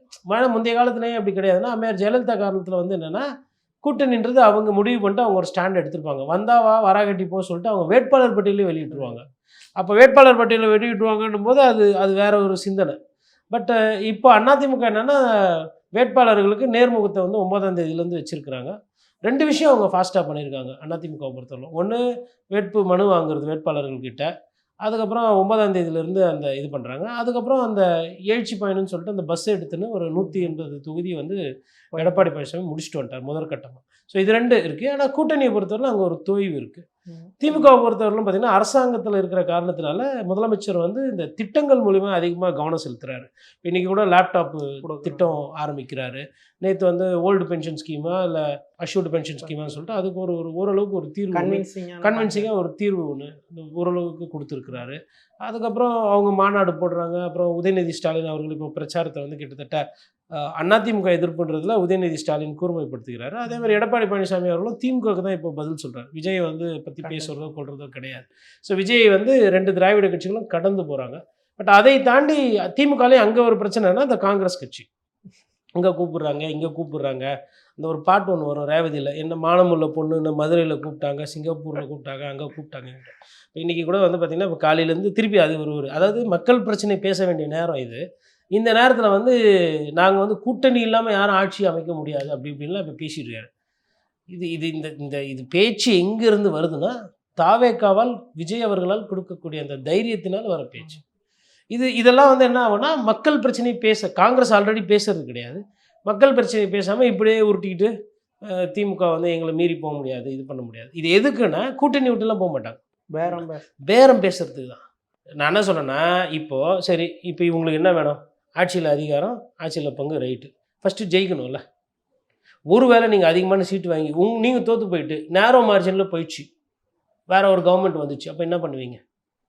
முந்தைய காலத்துலேயே அப்படி கிடையாதுன்னா, அம்மையார் ஜெயலலிதா காலத்தில் வந்து என்னென்னா, கூட்டணின்றது அவங்க முடிவு பண்ணிட்டு அவங்க ஒரு ஸ்டாண்ட் எடுத்திருப்பாங்க. வந்தாவா வராகட்டி போக சொல்லிட்டு அவங்க வேட்பாளர் பட்டியலே வெளியிட்டுருவாங்க. அப்போ வேட்பாளர் பட்டியலை வெளியிட்டுருவாங்கன்னும் போது அது வேற ஒரு சிந்தனை. பட் இப்போ அதிமுக என்னென்னா, வேட்பாளர்களுக்கு நேர்முகத்தை வந்து 9ஆம் தேதியிலேருந்து வச்சுருக்கிறாங்க. 2 விஷயம் அவங்க ஃபாஸ்ட்டாக பண்ணியிருக்காங்க அதிமுகவை பொறுத்தவரை. ஒன்று வேட்பு மனு வாங்குறது வேட்பாளர்கள்கிட்ட. அதுக்கப்புறம் 9ஆம் தேதியிலேருந்து அந்த இது பண்ணுறாங்க. அதுக்கப்புறம் அந்த எழுச்சி பயணம்னு சொல்லிட்டு அந்த பஸ் எடுத்துன்னு ஒரு 180 தொகுதி வந்து எடப்பாடி பழனிசாமி முடிச்சுட்டு வந்துட்டார் முதற்கட்டமாக. ஸோ இது 2 இருக்குது. ஆனால் கூட்டணியை பொறுத்தவரை அங்கே ஒரு தொய்வு இருக்குது. திமுகவை பொறுத்தவரையிலும் பார்த்திங்கன்னா, அரசாங்கத்தில் இருக்கிற காரணத்தினால முதலமைச்சர் வந்து இந்த திட்டங்கள் மூலிமா அதிகமாக கவனம் செலுத்துகிறாரு. இன்றைக்கி கூட லேப்டாப்பு திட்டம் ஆரம்பிக்கிறாரு. நேற்று வந்து ஓல்டு பென்ஷன் ஸ்கீமா இல்லை அஷ்யூர்டு பென்ஷன் ஸ்கீமான்னு சொல்லிட்டு அதுக்கு ஒரு ஓரளவுக்கு ஒரு தீர்வு கன்வின்சிங்காக ஒரு தீர்வு ஒன்று ஓரளவுக்கு கொடுத்துருக்குறாரு. அதுக்கப்புறம் அவங்க மாநாடு போடுறாங்க. அப்புறம் உதயநிதி ஸ்டாலின் அவர்கள் இப்போ பிரச்சாரத்தை வந்து கிட்டத்தட்ட அதிமுக எதிர்ப்புன்றதுல உதயநிதி ஸ்டாலின் கூர்மைப்படுத்துகிறாரு. அதே மாதிரி எடப்பாடி பழனிசாமி அவர்களும் திமுகவுக்கு தான் இப்போ பதில் சொல்கிறார். விஜய் வந்து பற்றி பேசுகிறதோ கொள்றதோ கிடையாது. ஸோ விஜய் வந்து 2 திராவிட கட்சிகளும் கடந்து போகிறாங்க. பட் அதை தாண்டி திமுகலேயும் அங்கே ஒரு பிரச்சனைனா இந்த காங்கிரஸ் கட்சி அங்கே கூப்பிட்றாங்க, இங்கே கூப்பிட்றாங்க. அந்த ஒரு பாட்டு ஒன்று வரும் ரேவதியில், என்ன மானமுள்ள பொண்ணுன்னு மதுரையில் கூப்பிட்டாங்க, சிங்கப்பூரில் கூப்பிட்டாங்க, அங்கே கூப்பிட்டாங்க. இன்றைக்கி கூட வந்து பார்த்திங்கன்னா இப்போ காலையிலேருந்து திருப்பி அது ஒரு அதாவது மக்கள் பிரச்சனை பேச வேண்டிய நேரம் இது. இந்த நேரத்தில் வந்து நாங்கள் வந்து கூட்டணி இல்லாமல் யாரும் ஆட்சி அமைக்க முடியாது அப்படி இப்படின்லாம் இப்போ பேசிடுறாரு. இது பேச்சு எங்கேருந்து வருதுன்னா, தாவேக்காவால் விஜய் அவர்களால் கொடுக்கக்கூடிய அந்த தைரியத்தினால் வர பேச்சு. இதெல்லாம் வந்து என்ன ஆகும்னா, மக்கள் பிரச்சனை காங்கிரஸ் ஆல்ரெடி பேசுறது கிடையாது. மக்கள் பிரச்சனை பேசாமல் இப்படியே உருட்டிக்கிட்டு திமுக வந்து எங்களை மீறி போக முடியாது, இது பண்ண முடியாது. இது எதுக்குன்னா, கூட்டணி விட்டுலாம் போக மாட்டாங்க, பேரம் பேசுறதுக்கு தான். நான் என்ன சொல்கிறேன்னா, இப்போது சரி, இப்போ இவங்களுக்கு என்ன வேணும்? ஆட்சியில் அதிகாரம், ஆட்சியில் பங்கு, ரைட்டு. ஃபஸ்ட்டு ஜெயிக்கணும்ல. ஒருவேளை நீங்கள் அதிகமான சீட்டு வாங்கி நீங்கள் தோற்று போயிட்டு நேரோ மார்ஜினில் போயிடுச்சு, வேறு ஒரு கவர்மெண்ட் வந்துச்சு, அப்போ என்ன பண்ணுவீங்க?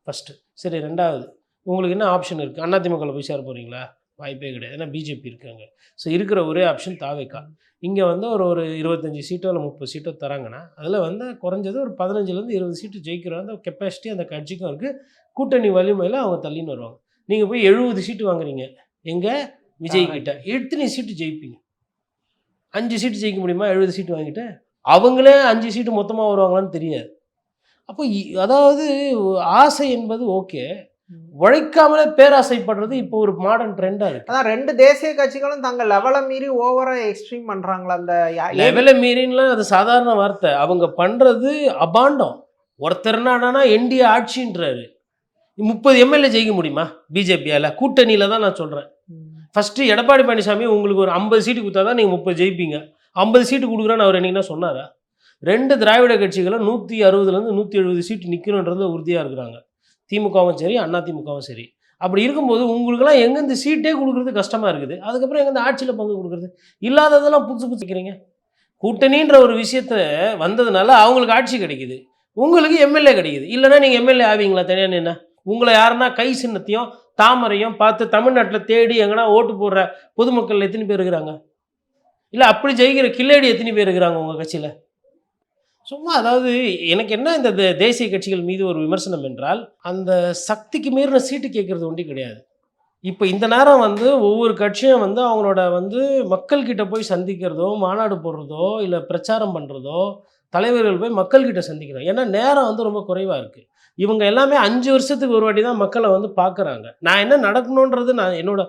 ஃபஸ்ட்டு சரி. 2வது உங்களுக்கு என்ன ஆப்ஷன் இருக்குது? அதிமுகவில் போய் சேர போகிறீங்களா? வாய்ப்பே கிடையாது. ஏன்னா பிஜேபி இருக்காங்க. ஸோ இருக்கிற ஒரே ஆப்ஷன் தாவேக்கா. இங்கே வந்து ஒரு 25 சீட்டோ இல்லை 30 சீட்டோ தராங்கன்னா, அதில் வந்து குறைஞ்சது ஒரு 15லேருந்து 20 சீட்டு ஜெயிக்கிற அந்த கெப்பாசிட்டி அந்த கட்சிக்கும் இருக்குது. கூட்டணி வலிமையில் அவங்க தள்ளின்னு வருவாங்க. நீங்கள் போய் 70 சீட்டு வாங்குறீங்க, எங்கே விஜய்கிட்ட எத்தனை சீட்டு ஜெயிப்பீங்க? 5 சீட்டு ஜெயிக்க முடியுமா? 70 சீட்டு வாங்கிட்டு அவங்களே 5 சீட்டு மொத்தமாக வருவாங்களான்னு தெரியாது. அப்போ அதாவது ஆசை என்பது ஓகே, உழைக்காமலே பேராசைப்படுறது இப்போ ஒரு மாடர்ன் ட்ரெண்டாக இருக்குது. அதான் 2 தேசிய கட்சிகளும் தங்கள் லெவலை மீறி ஓவராக எக்ஸ்ட்ரீம் பண்ணுறாங்களா? அந்த லெவலை மீறின்லாம் அது சாதாரண வார்த்தை. அவங்க பண்ணுறது அபாண்டம். ஒருத்தர்னா என்டிஏ ஆட்சின்றாரு, 30 எம்எல்ஏ ஜெயிக்க முடியுமா பிஜேபியால்? கூட்டணியில் தான் நான் சொல்கிறேன். ஃபஸ்ட்டு எடப்பாடி பழனிசாமி உங்களுக்கு ஒரு 50 சீட்டு கொடுத்தா தான் நீங்கள் 30 ஜெயிப்பீங்க. 50 சீட்டு கொடுக்குறேன்னு அவர் என்னைக்குன்னா சொன்னாரா? 2 திராவிட கட்சிகளும் 160லேருந்து 170 சீட்டு நிற்கணுன்றதுல உறுதியாக இருக்கிறாங்க. திமுகவும் சரி, அதிமுகவும் சரி. அப்படி இருக்கும்போது உங்களுக்கெல்லாம் எங்கேருந்து சீட்டே கொடுக்குறது கஷ்டமாக இருக்குது, அதுக்கப்புறம் எங்கேருந்து ஆட்சியில் பங்கு கொடுக்குறது? இல்லாததெல்லாம் புதுசு வைக்கிறீங்க. கூட்டணின்ற ஒரு விஷயத்த வந்ததுனால அவங்களுக்கு ஆட்சி கிடைக்குது, உங்களுக்கு எம்எல்ஏ கிடைக்குது. இல்லைன்னா நீங்கள் எம்எல்ஏ ஆவீங்களா? தனியாக என்ன உங்களை யாருன்னா கை சின்னத்தையும் தாமரையும் பார்த்து தமிழ்நாட்டில் தேடி எங்கன்னா ஓட்டு போடுற பொதுமக்கள் எத்தனை பேர் இருக்கிறாங்க? இல்லை அப்படி ஜெயிக்கிற கில்லேடி எத்தனை பேர் இருக்கிறாங்க உங்கள் கட்சியில்? சும்மா அதாவது எனக்கு என்ன இந்த தேசிய கட்சிகள் மீது ஒரு விமர்சனம் என்றால், அந்த சக்திக்கு மீறின சீட்டு கேட்குறது ஒன்றும் கிடையாது. இப்போ இந்த நேரம் வந்து ஒவ்வொரு கட்சியும் வந்து அவங்களோட வந்து மக்கள்கிட்ட போய் சந்திக்கிறதோ, மாநாடு போடுறதோ, இல்லை பிரச்சாரம் பண்ணுறதோ, தலைவர்கள் போய் மக்கள்கிட்ட சந்திக்கிறோம். ஏன்னா நேரம் வந்து ரொம்ப குறைவாக இருக்குது. இவங்க எல்லாமே 5 வருஷத்துக்கு ஒரு வாட்டி தான் மக்களை வந்து பார்க்குறாங்க. நான் என்ன நடக்கணுன்றது நான் என்னோட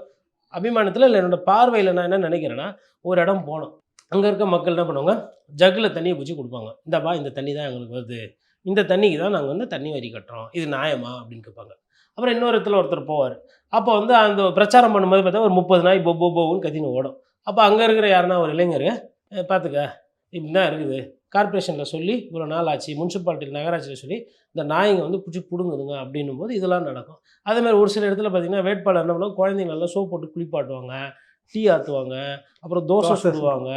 அபிமானத்தில் இல்லை என்னோடய பார்வையில் நான் என்ன நினைக்கிறேன்னா, ஒரு இடம் போனோம், அங்கே இருக்க மக்கள் என்ன பண்ணுவாங்க, ஜக்கில் தண்ணியை பிடிச்சி கொடுப்பாங்க. இந்தப்பா இந்த தண்ணி தான் எங்களுக்கு வருது, இந்த தண்ணிக்கு தான் நாங்கள் வந்து தண்ணி வரி கட்டுறோம், இது நியாயமா அப்படின்னு கேட்பாங்க. அப்புறம் இன்னொரு இடத்துல ஒருத்தர் போவார். அப்போ வந்து அந்த பிரச்சாரம் பண்ணும்போது பார்த்தா ஒரு 30 நாய் போன்னு கத்தின்னு ஓடும். அப்போ அங்கே இருக்கிற யாருன்னா ஒரு இளைஞர், பார்த்துக்க இப்படி தான் இருக்குது, கார்பரேஷனில் சொல்லி இவ்வளோ நாள் ஆச்சு, முனிசிபாலிட்டியில் நகராட்சியில் சொல்லி இந்த நாய்ங்க வந்து பிடிச்சி பிடுங்குதுங்க அப்படின்னும் போது இதெல்லாம் நடக்கும். அதேமாதிரி ஒரு சில இடத்துல பார்த்திங்கன்னா வேட்பாளர் என்ன பண்ணுவாங்க, குழந்தைங்க நல்லா சோப் போட்டு குளிப்பாட்டுவாங்க, டீ ஆற்றுவாங்க, அப்புறம் தோசை சுடுவாங்க,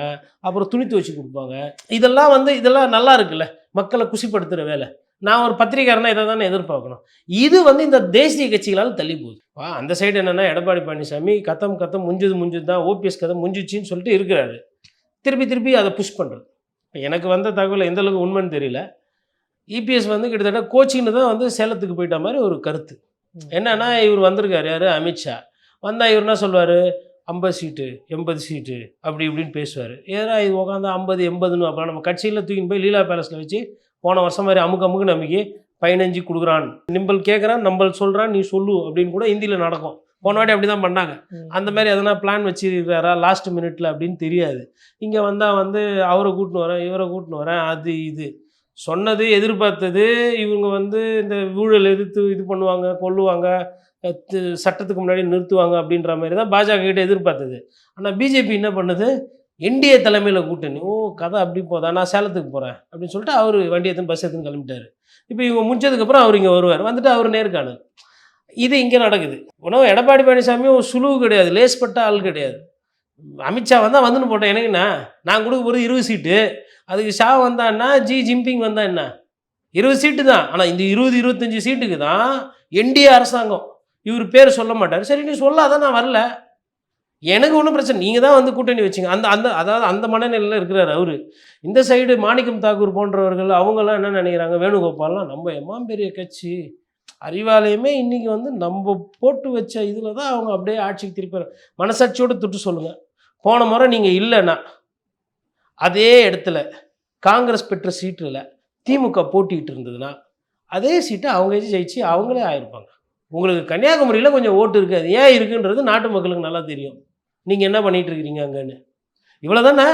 அப்புறம் துணி துவச்சி கொடுப்பாங்க. இதெல்லாம் நல்லா இருக்குல்ல. மக்களை குஷிப்படுத்துகிற வேலை. நான் ஒரு பத்திரிகையாளனா இதை தானே எதிர்பார்க்கணும். இது இந்த தேசிய கட்சிகளால் தள்ளி போகுது. அந்த சைடு என்னென்னா எடப்பாடி பழனிசாமி கத்தம் முடிஞ்சது தான், ஓபிஎஸ் கதை முடிஞ்சிச்சின்னு சொல்லிட்டு இருக்கிறாரு. திருப்பி அதை புஷ் பண்ணுறது. இப்போ எனக்கு வந்த தகவல் எந்த அளவுக்கு உண்மைன்னு தெரியல. இபிஎஸ் கிட்டத்தட்ட கோச்சின்னு தான் சேலத்துக்கு போயிட்ட மாதிரி ஒரு கருத்து. என்னன்னா இவர் வந்திருக்காரு, யார், அமித்ஷா வந்தால் இவர் என்ன சொல்வார், 50 சீட்டு 80 சீட்டு அப்படி இப்படின்னு பேசுவார். ஏன்னா இது உட்காந்து 50 80ன்னு அப்புறம் நம்ம கட்சியில் தூக்கின்னு போய் லீலா பேலஸில் வச்சு போன வருஷம் மாதிரி அமுக்கு நம்பிக்கை 15 கொடுக்குறான், நிம்பல் கேட்குறான், நம்பல் சொல்கிறான், நீ சொல்லு அப்படின்னு கூட ஹிந்தியில் நடக்கும். போன வாட்டி அப்படி தான் பண்ணாங்க. அந்த மாதிரி எதனா பிளான் வச்சுருக்காரா லாஸ்ட் மினிட்ல அப்படின்னு தெரியாது. இங்கே வந்தால் அவரை கூட்டின்னு வரேன், இவரை கூட்டின்னு வரேன், அது இது சொன்னது எதிர்பார்த்தது. இவங்க இந்த ஊழல் எதிர்த்து இது பண்ணுவாங்க, கொல்லுவாங்க, சட்டத்துக்கு முன்னாடி நிறுத்துவாங்க அப்படின்ற மாதிரி தான் பாஜக கிட்ட எதிர்பார்த்தது. ஆனால் பிஜேபி என்ன பண்ணுது, என்டிஏ தலைமையில் கூட்டணி. கதை அப்படி போதா, நான் சேலத்துக்கு போகிறேன் அப்படின்னு சொல்லிட்டு அவர் வண்டி எடுத்துன்னு பஸ் எடுத்துன்னு கிளம்பிட்டார். இப்போ இவங்க முடிச்சதுக்கப்புறம் அவர் இங்கே வருவார், வந்துட்டு அவர் நேர்காணல். இது இங்கே நடக்குது. எடப்பாடி பழனிசாமி ஒரு சுழுவு கிடையாது, லேஸ்பட்ட ஆள் கிடையாது. அமித்ஷா வந்தால் வந்துன்னு போட்டேன், எனக்குண்ணா நான் கொடுக்க போகிறது 20 சீட்டு, அதுக்கு ஷா வந்தான்னா ஜின்பிங் வந்தால் என்ன, 20 சீட்டு தான். ஆனால் இந்த 20-25 சீட்டுக்கு தான் என்டிஏ அரசாங்கம். இவர் பேர் சொல்ல மாட்டார். சரி நீ சொல்லாதான் நான் வரல, எனக்கு ஒன்றும் பிரச்சனை, நீங்கள் தான் கூட்டணி வச்சிங்க. அதாவது அந்த மனநிலையில் இருக்கிறார் அவர். இந்த சைடு மாணிக்கம் தாக்கூர் போன்றவர்கள் அவங்கெல்லாம் என்ன நினைக்கிறாங்க, வேணுகோபால்லாம் நம்ம எம்மாம் பெரிய கட்சி, அறிவாலயமே இன்றைக்கி நம்ம போட்டு வச்ச இதில் தான் அவங்க அப்படியே ஆட்சிக்கு திருப்பி மனசாட்சியோடு தொட்டு சொல்லுங்கள். போன முறை நீங்கள் இல்லைன்னா அதே இடத்துல காங்கிரஸ் பெற்ற சீட்டில் திமுக போட்டிகிட்டு இருந்ததுன்னா அதே சீட்டை அவங்க ஜெயிச்சு அவங்களே ஆயிருப்பாங்க. உங்களுக்கு கன்னியாகுமரியில் கொஞ்சம் ஓட்டு இருக்குது, அது ஏன் இருக்குன்றது நாட்டு மக்களுக்கு நல்லா தெரியும். நீங்கள் என்ன பண்ணிகிட்டு இருக்கிறீங்க அங்கன்னு, இவ்வளோ தானே.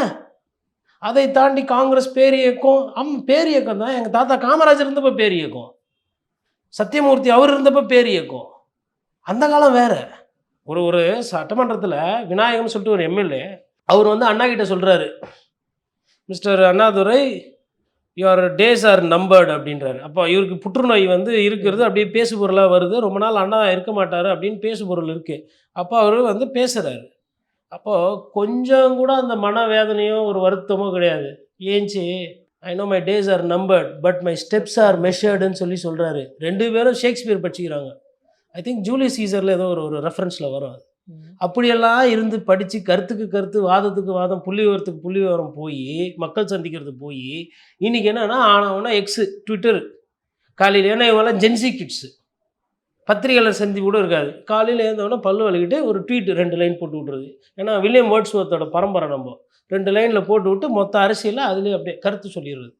அதை தாண்டி காங்கிரஸ் பேரியக்கம், பேரியக்கம் தான். எங்கள் தாத்தா காமராஜர் இருந்தப்போ பேரியக்கம், சத்தியமூர்த்தி அவர் இருந்தப்போ பேரியக்கம். அந்த காலம் வேறு. ஒரு சட்டமன்றத்தில் விநாயகம்னு சொல்லிட்டு ஒரு எம்எல்ஏ, அவர் அண்ணா கிட்ட சொல்கிறாரு, mister Annadurai your days are numbered அப்படின்றாரு. அப்போ இவருக்கு புற்றுநோய் இருக்கிறது அப்படியே பேசு பொருளாக வருது, ரொம்ப நாள் அண்ணா இருக்க மாட்டார் அப்படின்னு பேசு பொருள் இருக்குது. அப்போ அவர் பேசுகிறாரு. அப்போது கொஞ்சம் கூட அந்த மனவேதனையோ ஒரு வருத்தமோ கிடையாது. ஏஞ்சி I know my days are numbered but my steps are மெஷர்டுன்னு சொல்கிறாரு. 2 பேரும் ஷேக்ஸ்பியர் படிச்சுக்கிறாங்க. ஐ திங்க் ஜூலியஸ் சீசரில் ஏதோ ஒரு ரெஃபரன்ஸில் வரும். அப்படியெல்லாம் இருந்து படித்து கருத்துக்கு கருத்து, வாதத்துக்கு வாதம், புள்ளி விவரத்துக்கு புள்ளி விவரம் போய் மக்கள் சந்திக்கிறது போய் இன்றைக்கி என்னென்னா ஆனவனா எக்ஸு ட்விட்டர் காலையில், ஏன்னா இவங்கெல்லாம் ஜென்சி கிட்ஸு, பத்திரிகையில் சந்தி கூட இருக்காது. காலையில் எழுந்தவொடனே பல்லு வலிக்கிட்டு ஒரு ட்வீட் 2 லைன் போட்டு விட்றது. ஏன்னா வில்லியம் வேர்ட்ஸ்வொர்த்தோட பரம்பரை நம்ம 2 லைனில் போட்டு விட்டு மொத்த அரசியலில் அதுலேயே அப்படியே கருத்து சொல்லிடுறது.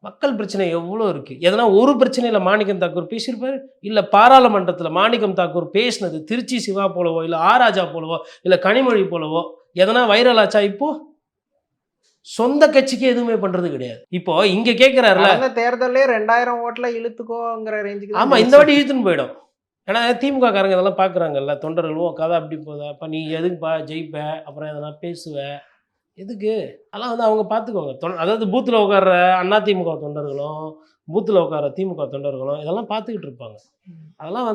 மக்கள் பிரச்சனை எவ்வளோ இருக்குது. எதனா ஒரு பிரச்சனையில் மாணிக்கம் தாக்கூர் பேசியிருப்பார், இல்லை பாராளுமன்றத்தில் மாணிக்கம் தாக்கூர் பேசினது திருச்சி சிவா போலவோ, இல்லை ஆராஜா போலவோ, இல்லை கனிமொழி போலவோ எதனா வைரல் ஆச்சா? இப்போது சொந்த கட்சிக்கு எதுவுமே பண்ணுறது கிடையாது. இப்போ இங்கே கேட்குறாருல, அந்த தேர்தலே 2000 ஓட்டில் இழுத்துக்கோங்கிற ரேஞ்சுக்கு. ஆமாம், இந்த வாட்டி இழுத்துன்னு போயிடும். ஏன்னா திமுக காரங்க இதெல்லாம் பார்க்குறாங்கல்ல, தொண்டர்களும் கதை அப்படி போதா, அப்போ நீ எதுக்குப்பா ஜெயிப்ப, அப்புறம் எதனா பேசுவ, எதுக்கு அதெல்லாம் அவங்க பார்த்துக்கோங்க. அதாவது பூத்தில் உட்கார்ற அதிமுக தொண்டர்களும் பூத்தில் உட்கார திமுக தொண்டர்களும் இதெல்லாம் பார்த்துக்கிட்டு இருப்பாங்க. அதெல்லாம்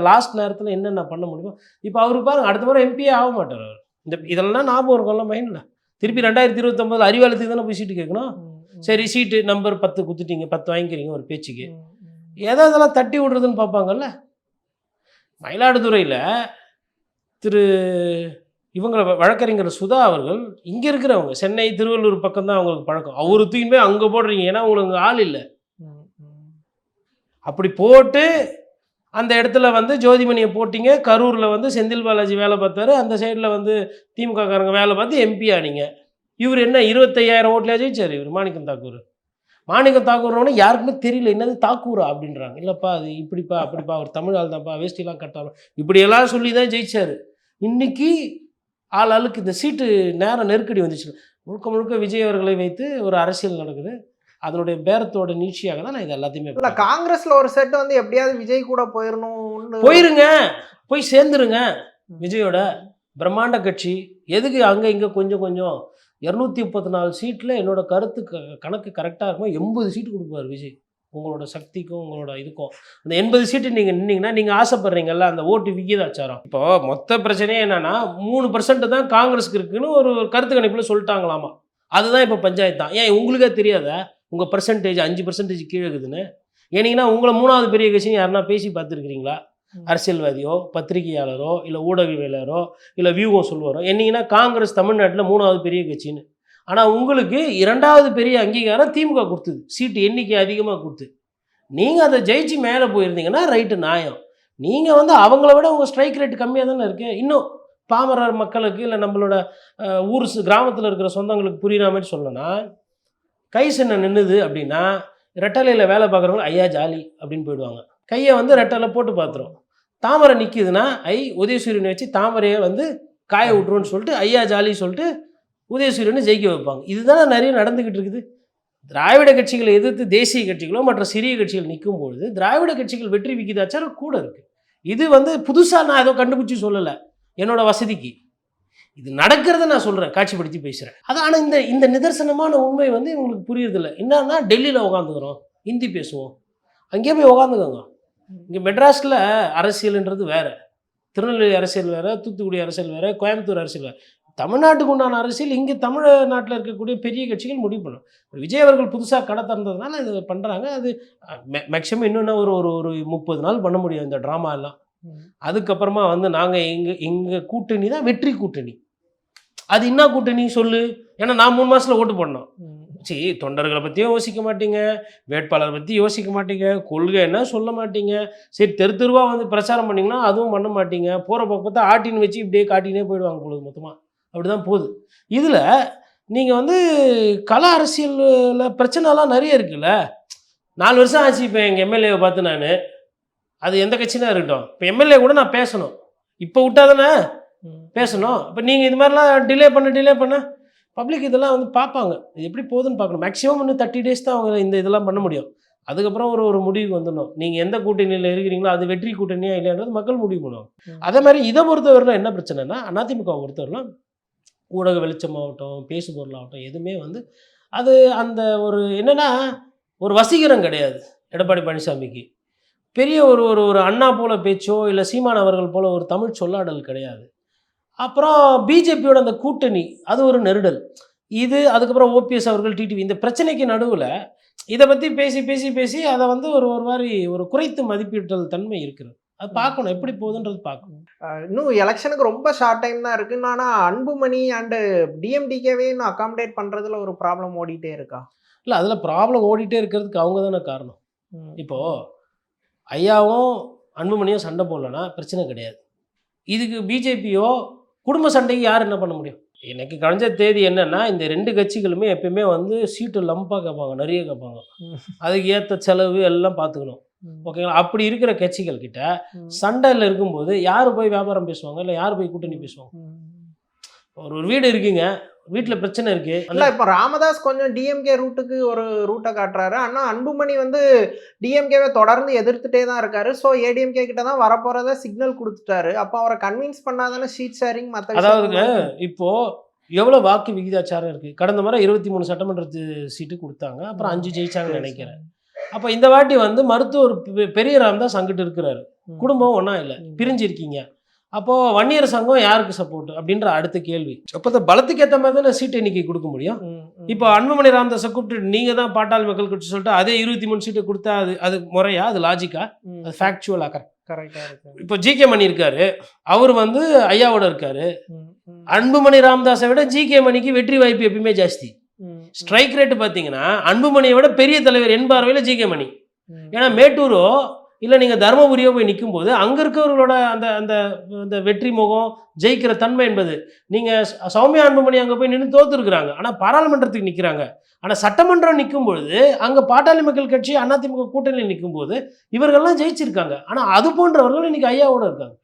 லாஸ்ட் நேரத்தில் என்னென்ன பண்ண முடியுமோ. இப்போ அவருக்கு பாருங்க, அடுத்த முறை எம்பியே ஆக மாட்டார் அவர். இதெல்லாம் ஞாபகம் இருக்கும்ல மைண்டில். திருப்பி 2029 அறிவாலயத்துக்கு தானே போய் சீட்டு கேட்கணும். சரி சீட்டு நம்பர் 10 குத்துட்டீங்க, 10 வாங்கிக்கிறீங்க ஒரு பேச்சுக்கு, ஏதோ இதெல்லாம் தட்டி விடுறதுன்னு பார்ப்பாங்கல்ல. மயிலாடுதுறையில் இவங்க வழக்கறிஞர் சுதா அவர்கள் இங்கே இருக்கிறவங்க, சென்னை திருவள்ளூர் பக்கம் தான் அவங்களுக்கு பழக்கம். அவரு தூக்கின்னு போய் அங்கே போடுறீங்க, ஏன்னா உங்களுக்கு ஆள் இல்லை. அப்படி போட்டு அந்த இடத்துல ஜோதிமணியை போட்டிங்க. கரூரில் செந்தில் பாலாஜி வேலை பார்த்தாரு, அந்த சைடில் திமுக காரங்க வேலை பார்த்து எம்பி ஆனீங்க. இவர் என்ன 25,000 ஓட்டில் ஜெயிச்சார் இவர் மாணிக்கம் தாக்கூர். மாணிக்கம் தாக்கூர்னு யாருக்குமே தெரியல, என்னது தாக்கூரா அப்படின்றாங்க. இல்லைப்பா அது இப்படிப்பா அப்படிப்பா, அவர் தமிழ் ஆள் தான்ப்பா, வேஷ்டிலாம் கட்டாலும் இப்படியெல்லாம் சொல்லி தான் ஜெயிச்சார். இன்றைக்கி ஆளுக்கு இந்த சீட்டு நேரம் நெருக்கடி வந்துச்சு. முழுக்க முழுக்க விஜய் அவர்களை வைத்து ஒரு அரசியல் நடக்குது. அதனுடைய பேரத்தோட நீட்சியாக தான் நான் இது எல்லாத்தையுமே. இல்லை, காங்கிரஸில் ஒரு செட் எப்படியாவது விஜய் கூட போயிருங்க, போய் சேர்ந்துருங்க. விஜயோட பிரம்மாண்ட கட்சி எதுக்கு அங்கே இங்கே கொஞ்சம் 234 சீட்டில் என்னோட கருத்து கணக்கு கரெக்டாக இருக்கும், 80 சீட்டு கொடுப்பார் விஜய். உங்களோட சக்திக்கும் உங்களோட இதுக்கும் அந்த 80 சீட்டு நீங்கள் நின்னீங்கன்னா, நீங்கள் ஆசைப்படுறீங்கல்ல அந்த ஓட்டு விகிதாச்சாரம். இப்போ மொத்த பிரச்சனையே என்னன்னா 3% தான் காங்கிரஸுக்கு இருக்குன்னு ஒரு கருத்து கணிப்பில் சொல்லிட்டாங்களாமா. அதுதான் இப்போ பஞ்சாயத்து தான். ஏன் உங்களுக்கே தெரியாத? உங்கள் பர்சன்டேஜ் 5% கீழே இருக்குதுன்னு. ஏனீங்கன்னா உங்களை 3வது பெரிய கட்சின்னு யாருன்னா பேசி பார்த்துருக்கிறீங்களா? அரசியல்வாதியோ, பத்திரிகையாளரோ, இல்லை ஊடகவியலாளரோ, இல்லை வியூகம் சொல்லுவாரோ என்னீங்கன்னா காங்கிரஸ் தமிழ்நாட்டில் 3வது பெரிய கட்சின்னு. ஆனால் உங்களுக்கு 2வது பெரிய அங்கீகாரம் திமுக கொடுத்தது, சீட்டு எண்ணிக்கை அதிகமாக கொடுத்து. நீங்கள் அதை ஜெயிச்சு மேலே போயிருந்தீங்கன்னா ரைட்டு, நியாயம். நீங்கள் வந்து அவங்கள விட உங்கள் ஸ்ட்ரைக் ரேட் கம்மியாக தானே இருக்குது. இன்னும் பாமரர் மக்களுக்கு இல்லை நம்மளோட ஊர் கிராமத்தில் இருக்கிற சொந்தங்களுக்கு புரியுற மாதிரி சொல்லணும்னா, கை சின்ன நின்றுது அப்படின்னா ரெட்டலையில் வேலை பார்க்குறவங்க ஐயா ஜாலி அப்படின்னு போயிடுவாங்க. கையை வந்து ரெட்டலை போட்டு பார்த்துரும். தாமரை நிற்கிதுன்னா உதயசூரியனை வச்சு தாமரையை வந்து காய விட்ருன்னு சொல்லிட்டு ஐயா ஜாலி சொல்லிட்டு உதயசூரியனை ஜெயிக்க வைப்பாங்க. இதுதானே நிறைய நடந்துக்கிட்டு இருக்குது. திராவிட கட்சிகளை எதிர்த்து தேசிய கட்சிகளோ மற்ற சிறிய கட்சிகள் நிற்கும் பொழுது திராவிட கட்சிகள் வெற்றி விகிதாச்சாரம் கூட இருக்குது. இது வந்து புதுசாக நான் ஏதோ கண்டுபிடிச்சி சொல்லலை, என்னோட வசதிக்கு இது நடக்கிறத நான் சொல்கிறேன், காட்சிப்படுத்தி பேசுகிறேன். அது ஆனால் இந்த நிதர்சனமான உண்மை வந்து இவங்களுக்கு புரியுறதில்ல. என்னன்னா டெல்லியில் உட்காந்துக்கிறோம், ஹிந்தி பேசுவோம், அங்கேயே போய் உட்காந்துக்கோங்க. இங்கே மெட்ராஸில் அரசியல்ன்றது வேறு, திருநெல்வேலி அரசியல் வேறு, தூத்துக்குடி அரசியல் வேறு, கோயம்புத்தூர் அரசியல் வேறு. தமிழ்நாட்டுக்கு உண்டான அரசியல் இங்கே தமிழ்நாட்டில் இருக்கக்கூடிய பெரிய கட்சிகள் முடிவு பண்ணும். விஜய் அவர்கள் புதுசாக கடை திறந்ததுனால இது பண்ணுறாங்க. அது மேக்ஸிமம் இன்னொன்று ஒரு 30 நாள் பண்ண முடியும் இந்த ட்ராமா எல்லாம். அதுக்கப்புறமா வந்து நாங்கள் எங்கள் கூட்டணி தான் வெற்றி கூட்டணி. அது என்ன கூட்டணி சொல்லு, ஏன்னா நான் 3 மாதத்தில் ஓட்டு போடணும். சரி, தொண்டர்களை பற்றியும் யோசிக்க மாட்டீங்க, வேட்பாளரை பற்றி யோசிக்க மாட்டீங்க, கொள்கை என்ன சொல்ல மாட்டீங்க. சரி, தெருவாக வந்து பிரச்சாரம் பண்ணிங்கன்னா அதுவும் பண்ண மாட்டீங்க. போகிற பக்கத்தை ஆட்டின்னு வச்சு இப்படியே காட்டினே போயிடுவாங்க பொழுது மொத்தமாக. அப்படி தான் போகுது. இதில் நீங்கள் வந்து கல அரசியலில் பிரச்சனைலாம் நிறைய இருக்குல்ல. 4 வருஷம் ஆச்சு இப்போ எங்கள் எம்எல்ஏவை பார்த்து நான், அது எந்த கட்சினா இருக்கட்டும், இப்போ எம்எல்ஏ கூட நான் பேசணும், இப்போ விட்டாதானே பேசணும். இப்போ நீங்கள் இது மாதிரிலாம் டிலே பண்ண பப்ளிக் இதெல்லாம் வந்து பார்ப்பாங்க, இது எப்படி போகுதுன்னு பார்க்கணும். மேக்ஸிமம் இன்னும் 30 டேஸ் தான் அவங்க இந்த இதெல்லாம் பண்ண முடியும். அதுக்கப்புறம் ஒரு முடிவுக்கு வந்துடணும். நீங்கள் எந்த கூட்டணியில் இருக்கிறீங்களோ அது வெற்றி கூட்டணியா இல்லைன்றது மக்கள் முடிவு பண்ணுவாங்க. அதே மாதிரி இதை பொறுத்தவரையிலும் என்ன பிரச்சனைனா, அதிமுக பொறுத்தவரையிலும் ஊடக வெளிச்சமாகட்டும், பேசு பொருளாகட்டும், எதுவுமே வந்து அது அந்த ஒரு என்னென்னா ஒரு வசீகரம் கிடையாது எடப்பாடி பழனிசாமிக்கு. பெரிய ஒரு அண்ணா போல பேச்சோ இல்லை சீமான் அவர்கள் போல ஒரு தமிழ் சொல்லாடல் கிடையாது. அப்புறம் பிஜேபியோட அந்த கூட்டணி அது ஒரு நெருடல். இது அதுக்கப்புறம் ஓபிஎஸ் அவர்கள் டிடிவி, இந்த பிரச்சனைக்கு நடுவில் இதை பற்றி பேசி அதை வந்து ஒரு மாதிரி ஒரு குறைத்து மதிப்பீட்டல் தன்மை இருக்கிறது. அது பார்க்கணும், எப்படி போகுதுன்றது பார்க்கணும். இன்னும் எலெக்ஷனுக்கு ரொம்ப ஷார்ட் டைம் தான் இருக்குன்னு. ஆனால் அன்புமணி அண்டு டிஎம்டிகேவே இன்னும் அகாமடேட் பண்ணுறதுல ஒரு ப்ராப்ளம் ஓடிட்டே இருக்கா? இல்லை, அதில் ப்ராப்ளம் ஓடிட்டே இருக்கிறதுக்கு அவங்க தானே காரணம். இப்போது ஐயாவும் அன்புமணியும் சண்டை போடலன்னா பிரச்சனை கிடையாது. இதுக்கு பிஜேபியோ குடும்ப சண்டைக்கு யார் என்ன பண்ண முடியும்? எனக்கு கழிஞ்ச தேதி என்னன்னா, இந்த 2 கட்சிகளுமே எப்பயுமே வந்து சீட்டு லம்பாக கேட்பாங்க, நிறைய கேட்பாங்க. அதுக்கு ஏற்ற செலவு எல்லாம் பார்த்துக்கணும். ஓகேங்களா? அப்படி இருக்கிற கட்சிகள் கிட்ட சண்டையில் இருக்கும்போது யார் போய் வியாபாரம் பேசுவாங்க, இல்லை யார் போய் கூட்டணி பேசுவாங்க? ஒரு வீடு இருக்குங்க, வீட்டில் பிரச்சனை இருக்கு. இல்லை, இப்போ ராமதாஸ் கொஞ்சம் டிஎம்கே ரூட்டுக்கு ஒரு ரூட்டை காட்டுறாரு. ஆனால் அன்புமணி வந்து டிஎம்கேவை தொடர்ந்து எதிர்த்துட்டே தான் இருக்காரு. ஸோ ஏடிஎம்கே கிட்ட தான் வரப்போறத சிக்னல் கொடுத்துட்டாரு. அப்போ அவரை கன்வின்ஸ் பண்ணாதானே சீட் ஷேரிங் மற்ற. அதாவதுங்க, இப்போ எவ்வளோ வாக்கு விகிதாச்சாரம் இருக்குது. கடந்த முறை 23 சட்டமன்ற சீட்டு கொடுத்தாங்க, அப்புறம் 5 ஜெயிச்சாங்கன்னு நினைக்கிறேன். அப்போ இந்த வாட்டி வந்து மருத்துவர் பெரிய ராமதாஸ் அங்கிட்டு இருக்கிறாரு, குடும்பம் ஒன்றா இல்லை, பிரிஞ்சிருக்கீங்க. அப்போது வன்னியர் சங்கம் யாருக்கு சப்போர்ட் அப்படின்ற அடுத்த கேள்வி. அப்போ இந்த பலத்துக்கு ஏற்ற மாதிரி தானே சீட்டு எண்ணிக்கை கொடுக்க முடியும். இப்போ அன்புமணி ராமதாஸை கூப்பிட்டு நீங்கள் தான் பாட்டாளி மக்கள் கட்சி சொல்லிட்டு அதே 23 சீட்டு கொடுத்தா அது முறையா? அது லாஜிக்கா? அது ஃபேக்சுவலாக கரெக்டாக இருக்கு. இப்போ ஜிகே மணி இருக்காரு, அவர் வந்து ஐயாவோட இருக்காரு. அன்புமணி ராமதாஸை விட ஜிகே மணிக்கு வெற்றி வாய்ப்பு எப்பயுமே ஜாஸ்தி. ஸ்ட்ரைக் ரேட்டு பார்த்தீங்கன்னா அன்புமணியை விட பெரிய தலைவர் என் பார்வையில் ஜிகே மணி. ஏன்னா மேட்டூரோ இல்லை நீங்கள் தருமபுரியோ போய் நிற்கும்போது அங்கே இருக்கிறவர்களோட அந்த வெற்றி முகம் ஜெயிக்கிற தன்மை என்பது, நீங்கள் சௌமியா அன்புமணி அங்கே போய் நின்று தோத்துருக்குறாங்க, ஆனால் பாராளுமன்றத்துக்கு நிற்கிறாங்க. ஆனால் சட்டமன்றம் நிற்கும் பொழுது அங்கே பாட்டாளி மக்கள் கட்சி அதிமுக கூட்டணியில் நிற்கும் போது இவர்கள்லாம் ஜெயிச்சிருக்காங்க. ஆனால் அது போன்றவர்கள் இன்னைக்கு ஐயாவோட இருக்காங்க.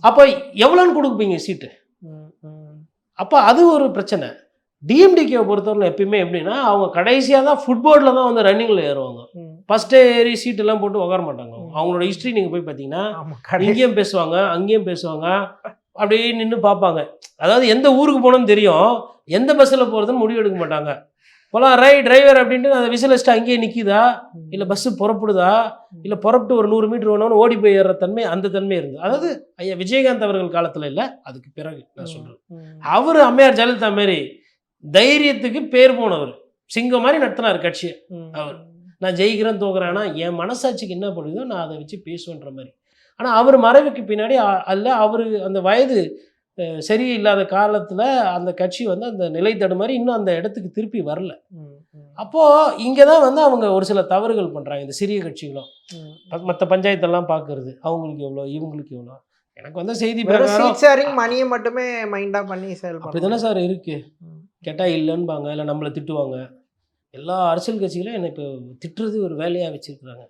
அப்போ எவ்வளோன்னு கொடுப்பீங்க சீட்டு? அப்போ அது ஒரு பிரச்சனை. டிஎம்டிகேவை பொறுத்தவரை எப்பயுமே எப்படின்னா, அவங்க கடைசியாக தான் ஃபுட்போர்டில் தான் வந்து ரன்னிங்கில் ஏறுவாங்க. ஃபஸ்ட்டே ஏறி சீட்டெல்லாம் போட்டு உட்கார மாட்டாங்க. அவங்களோட ஹிஸ்ட்ரி நீங்கள் போய் பார்த்தீங்கன்னா இங்கேயும் பேசுவாங்க, அங்கேயும் பேசுவாங்க, அப்படியே நின்று பார்ப்பாங்க. அதாவது எந்த ஊருக்கு போகணும்னு தெரியும், எந்த பஸ்ஸில் போகிறதுன்னு முடிவு எடுக்க மாட்டாங்க. போலாம் டிரைவர் அப்படின்ட்டு அதை விசிலஸ்ட்டு அங்கேயே நிற்கிதா, இல்லை பஸ்ஸு புறப்படுதா, இல்லை புறப்பட்டு ஒரு 100 மீட்டர் வேணும்னு ஓடி போய் ஏறுற தன்மை, அந்த தன்மை இருந்தது. அதாவது ஐயா விஜயகாந்த் அவர்கள் காலத்தில் இல்லை, அதுக்கு பிறகு நான் சொல்கிறேன். அவர் அம்மையார் ஜெயலலிதா மாரி தைரியத்துக்கு பேர் போனவர். சிங்கம் மாதிரி நடத்தினார் கட்சியை அவர். நான் ஜெயிக்கிறேன் தோக்குறேன்னா என் மனசாட்சிக்கு என்ன பண்ணுதோ நான் அதை வச்சு பேசுவேன்ற மாதிரி. ஆனால் அவர் மறைவுக்கு பின்னாடி அல்ல அவர் அந்த வயது சரியில்லாத காலத்தில் அந்த கட்சி வந்து அந்த நிலை தடுமாறி இன்னும் அந்த இடத்துக்கு திருப்பி வரல. அப்போது இங்கே தான் வந்து அவங்க ஒரு சில தவறுகள் பண்ணுறாங்க இந்த சிறிய கட்சிகளும். மற்ற பஞ்சாயத்தெல்லாம் பார்க்கறது அவங்களுக்கு எவ்வளோ இவங்களுக்கு எவ்வளோ. எனக்கு வந்து செய்தி பிரகாரம் மணியை மட்டுமே மைண்டாக பண்ணி அப்படி தானே சார் இருக்குது. கேட்டால் இல்லைன்பாங்க, இல்லை நம்மளை திட்டுவாங்க. எல்லா அரசியல் கட்சிகளும் என்னை இப்போ திட்டுறது ஒரு வேலையாக வச்சுருக்குறாங்க.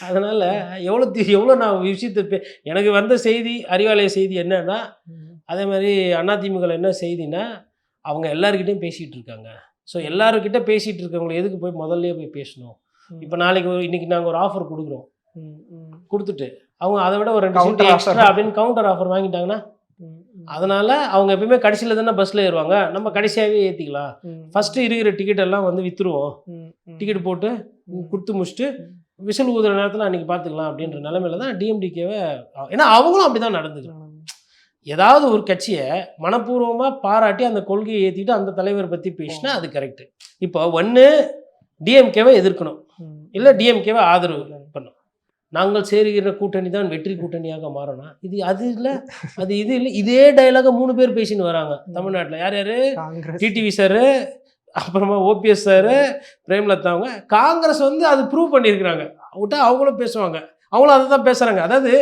அதனால் எவ்வளோ நான் விஷயத்தை எனக்கு வந்த செய்தி அறிவாலய செய்தி என்னன்னா, அதே மாதிரி அதிமுக என்ன செய்தின்னா அவங்க எல்லாருக்கிட்டையும் பேசிகிட்டு இருக்காங்க. ஸோ எல்லாருக்கிட்ட பேசிகிட்டு இருக்கவங்களை எதுக்கு போய் முதல்லையே போய் பேசணும். இப்போ இன்றைக்கி நாங்கள் ஒரு ஆஃபர் கொடுக்குறோம், கொடுத்துட்டு அவங்க அதை விட ஒரு 2 சீட்டு எக்ஸ்ட்ரா அப்படின்னு கவுண்டர் ஆஃபர் வாங்கிட்டாங்கன்னா அதனால் அவங்க எப்பயுமே கடைசியில் தானே பஸ்ஸில் ஏறுவாங்க. நம்ம கடைசியாகவே ஏற்றிக்கலாம். ஃபஸ்ட்டு இருக்கிற டிக்கெட் எல்லாம் வந்து விற்றுருவோம், டிக்கெட் போட்டு கொடுத்து முடிச்சுட்டு விசில் ஊதுற நேரத்தில் அன்றைக்கி பார்த்துக்கலாம் அப்படின்ற நிலைமையில தான் டிஎம்டிகேவை. ஏன்னா அவங்களும் அப்படி தான் நடந்துக்கலாம். ஏதாவது ஒரு கட்சியை மனப்பூர்வமாக பாராட்டி அந்த கொள்கையை ஏற்றிட்டு அந்த தலைவரை பற்றி பேசினா அது கரெக்டு. இப்போ ஒன்று டிஎம்கேவை எதிர்க்கணும், இல்லை டிஎம்கேவை ஆதரவு பண்ணணும். நாங்கள் சேருகிற கூட்டணி தான் வெற்றி கூட்டணியாக மாறணும். இது அது இல்லை, அது இது இல்லை. இதே டைலாக 3 பேர் பேசின்னு வராங்க தமிழ்நாட்டில். யார் யார்? டிடிவி சார், அப்புறமா ஓபிஎஸ் சார், பிரேமலதா. அவங்க காங்கிரஸ் வந்து அது ப்ரூவ் பண்ணியிருக்கிறாங்க. விட்டா அவங்களும் பேசுவாங்க, அவங்களும் அதை தான் பேசுகிறாங்க. அதாவது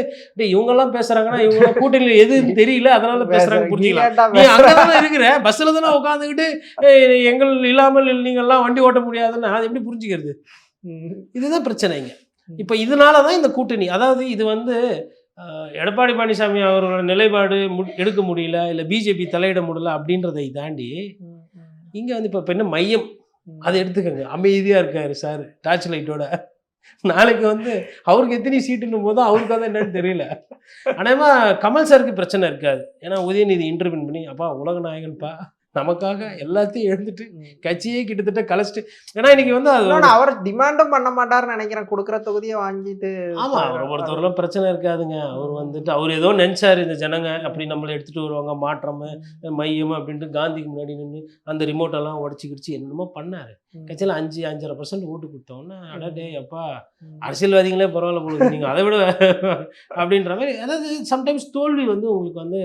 இவங்கெல்லாம் பேசுகிறாங்கன்னா இவங்களாம் கூட்டணியில் எதுன்னு தெரியல அதனால பேசுகிறாங்க, புரிஞ்சுக்கலாம். நீ அங்கே தானே இருக்கிற, பஸ்ஸில் தானே உட்காந்துக்கிட்டு எங்கள் இல்லாமல் நீங்கள்லாம் வண்டி ஓட்ட முடியாதுன்னு அது எப்படி புரிஞ்சுக்கிறது? இதுதான் பிரச்சனைங்க. இப்போ இதனால தான் இந்த கூட்டணி. அதாவது இது வந்து எடப்பாடி பழனிசாமி அவர்களோட நிலைப்பாடு எடுக்க முடியல, இல்லை பிஜேபி தலையிட முடியல அப்படின்றதை தாண்டி இங்கே வந்து இப்போ என்ன மையம் அதை எடுத்துக்கோங்க. அமைதியாக இருக்கார் சார் டார்ச் லைட்டோட. நாளைக்கு வந்து அவருக்கு எத்தனை சீட்டுன்னும் போதும் அவருக்கு தான் என்னன்னு தெரியல. ஆனால் கமல் சாருக்கு பிரச்சனை இருக்காது. ஏன்னா உதயநிதி இன்டர்வியூ பண்ணி அப்பா உலக நாயகன்ப்பா நமக்காக எல்லாத்தையும் எழுந்துட்டு கட்சியே கிட்டத்தட்ட கலைச்சிட்டு. ஏன்னா இன்னைக்கு வந்து அது அவர் டிமாண்டும் பண்ண மாட்டார்னு நினைக்கிறேன், கொடுக்குற தொகுதியை வாங்கிட்டு. ஆமாம், அவரை பொறுத்தவரைலாம் பிரச்சனை இருக்காதுங்க. அவர் வந்துட்டு அவர் ஏதோ நினச்சார் இந்த ஜனங்க அப்படி நம்மளை எடுத்துகிட்டு வருவாங்க, மாற்றம் மையம் அப்படின்ட்டு காந்திக்கு முன்னாடி நின்று அந்த ரிமோட்டெல்லாம் உடச்சிக்கிடுச்சு என்னமோ பண்ணார். கட்சியில் 5-5.5% ஓட்டு கொடுத்தோன்னா அடடே அப்பா அரசியல்வாதிகளே பரவாயில்ல போடுது நீங்கள் அதை விட அப்படின்ற மாதிரி. அதாவது சம்டைம்ஸ் தோல்வி வந்து உங்களுக்கு வந்து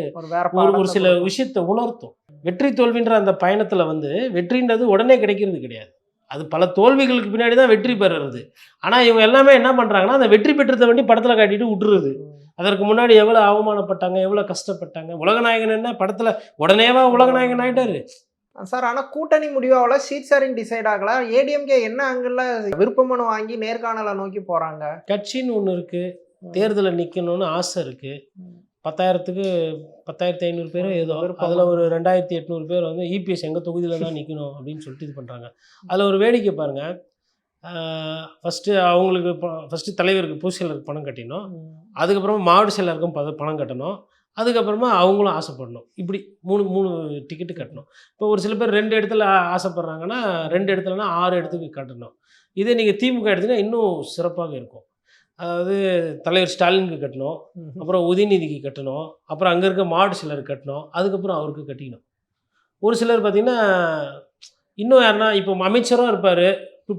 ஒரு சில விஷயத்தை உணர்த்தும். வெற்றி தோல்வின்ற அந்த பயணத்தில் வந்து வெற்றின்றது உடனே கிடைக்கிறது கிடையாது. அது பல தோல்விகளுக்கு பின்னாடி தான் வெற்றி பெறுறது. ஆனால் இவங்க எல்லாமே என்ன பண்ணுறாங்கன்னா அந்த வெற்றி பெற்றதை வேண்டி படத்தில் காட்டிட்டு விட்டுருது. அதற்கு முன்னாடி எவ்வளோ அவமானப்பட்டாங்க, எவ்வளோ கஷ்டப்பட்டாங்க. உலகநாயகன் என்ன படத்தில் உடனேவா உலகநாயகன் ஆகிட்டாரு சார். ஆனால் கூட்டணி முடிவாவில் சீட் ஷேரிங் டிசைட் ஆகல. ஏடிஎம்கே என்ன அங்கில் விருப்ப மனு வாங்கி நேர்காணலை நோக்கி போகிறாங்க. கட்சின்னு ஒன்று இருக்குது, தேர்தலில் நிற்கணும்னு ஆசை இருக்குது. 10,000க்கு 10,500 பேர் ஏதோ, அதில் ஒரு 2,800 பேர் வந்து இபிஎஸ் எங்கள் தொகுதியில் தான் நிற்கணும் அப்படின்னு சொல்லிட்டு இது பண்ணுறாங்க. அதில் ஒரு வேடிக்கை பாருங்கள். ஃபஸ்ட்டு அவங்களுக்கு ஃபஸ்ட்டு தலைவருக்கு பூசலருக்கு பணம் கட்டினோம், அதுக்கப்புறமா மாவட்ட செயலருக்கும் பணம் கட்டணும், அதுக்கப்புறமா அவங்களும் ஆசைப்படணும். இப்படி 3 டிக்கெட்டு கட்டணும். இப்போ ஒரு சில பேர் 2 இடத்துல ஆசைப்பட்றாங்கன்னா 2 இடத்துலனா 6 இடத்துக்கு கட்டணும். இதே நீங்கள் திமுக எடுத்தீங்கன்னா இன்னும் சிறப்பாக இருக்கும். அதாவது தலைவர் ஸ்டாலினுக்கு கட்டணும், அப்புறம் உதயநிதிக்கு கட்டணும், அப்புறம் அங்கே இருக்க மாவட்ட செயலருக்கு கட்டணும், அதுக்கப்புறம் அவருக்கு கட்டிக்கணும். ஒரு சிலர் பார்த்திங்கன்னா இன்னும் யாருன்னா இப்போ அமைச்சரும் இருப்பார்,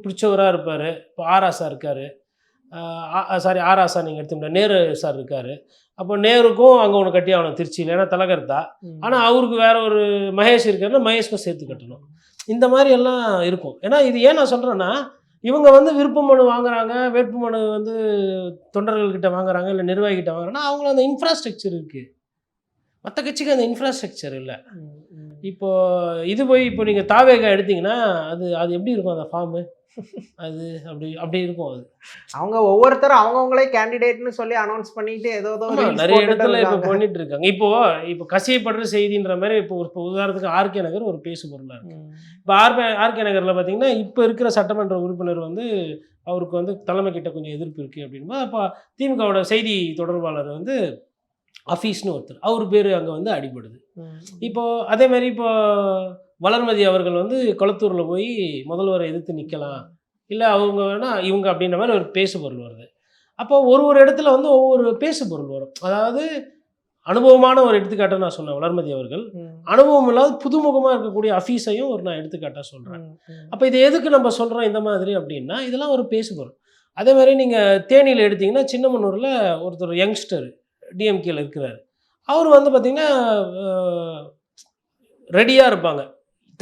பிடிச்சவராக இருப்பார். இப்போ ஆராசா இருக்கார், ஆராசா நீங்கள் எடுத்துக்கிட்ட நேரு சார் இருக்கார். அப்போ நேருக்கும் அங்கே ஒன்று கட்டி ஆகணும் திருச்சியில், ஏன்னா தலைவர் தான். ஆனால் அவருக்கு வேற ஒரு மகேஷ் இருக்காருன்னா மகேஷ்க்கும் சேர்த்து கட்டணும். இந்த மாதிரி எல்லாம் இருக்கும். ஏன்னா இது ஏன் நான் சொல்கிறேன்னா இவங்க வந்து விருப்ப மனு வாங்குறாங்க, வேட்பு மனு வந்து தொண்டர்கள்கிட்ட வாங்குறாங்க, இல்லை நிர்வாகிகிட்ட வாங்குறாங்கன்னா அவங்கள அந்த இன்ஃப்ராஸ்ட்ரக்சர் இருக்குது. மற்ற கட்சிக்கு அந்த இன்ஃப்ராஸ்ட்ரக்சர் இல்லை. இப்போ நீங்கள் தாவேகா எடுத்தீங்கன்னா அது எப்படி இருக்கும் அந்த ஃபார்மு? அது அப்படி இருக்கும். அது அவங்க ஒவ்வொருத்தரும் அவங்கவுங்களே கேண்டிடேட்னு சொல்லி அனௌன்ஸ் பண்ணிட்டு ஏதோ நிறைய இடத்துல இப்போ பண்ணிட்டு இருக்காங்க. இப்போ கசியப்படுற செய்தின்ற மாதிரி இப்போ உதாரணத்துக்கு ஆர்கே நகர் ஒரு பேசு பொருளாக இருக்கு. இப்போ ஆர்கே நகரில் பார்த்தீங்கன்னா இப்போ இருக்கிற சட்டமன்ற உறுப்பினர் வந்து அவருக்கு வந்து தலைமை கிட்ட கொஞ்சம் எதிர்ப்பு இருக்குது அப்படின்போது அப்போ திமுகவோட செய்தி தொடர்பாளர் வந்து அஃபீஸ்னு ஒருத்தர், அவர் பேர் அங்கே வந்து அடிபடுது. இப்போது அதேமாதிரி இப்போ வளர்மதி அவர்கள் வந்து கொளத்தூரில் போய் முதல்வரை எதிர்த்து நிற்கலாம், இல்லை அவங்க வேணால் இவங்க அப்படின்ற மாதிரி ஒரு பேசு பொருள் வருது. அப்போ ஒரு இடத்துல வந்து ஒவ்வொரு பேசு பொருள் வரும். அதாவது அனுபவமான ஒரு எடுத்துக்காட்டை நான் சொன்னேன் வளர்மதி அவர்கள். அனுபவம் இல்லாத புதுமுகமாக இருக்கக்கூடிய அஃபீஸையும் ஒரு நான் எடுத்துக்காட்டாக சொல்கிறேன். அப்போ இது எதுக்கு நம்ம சொல்கிறோம் இந்த மாதிரி அப்படின்னா, இதெல்லாம் ஒரு பேசுபொருள். அதே மாதிரி நீங்கள் தேனியில் எடுத்திங்கன்னா சின்னமனூரில் ஒருத்தர் யங்ஸ்டர் டிஎம்கேல இருக்கிறார். அவர் வந்து பார்த்திங்கன்னா ரெடியாக இருப்பாங்க.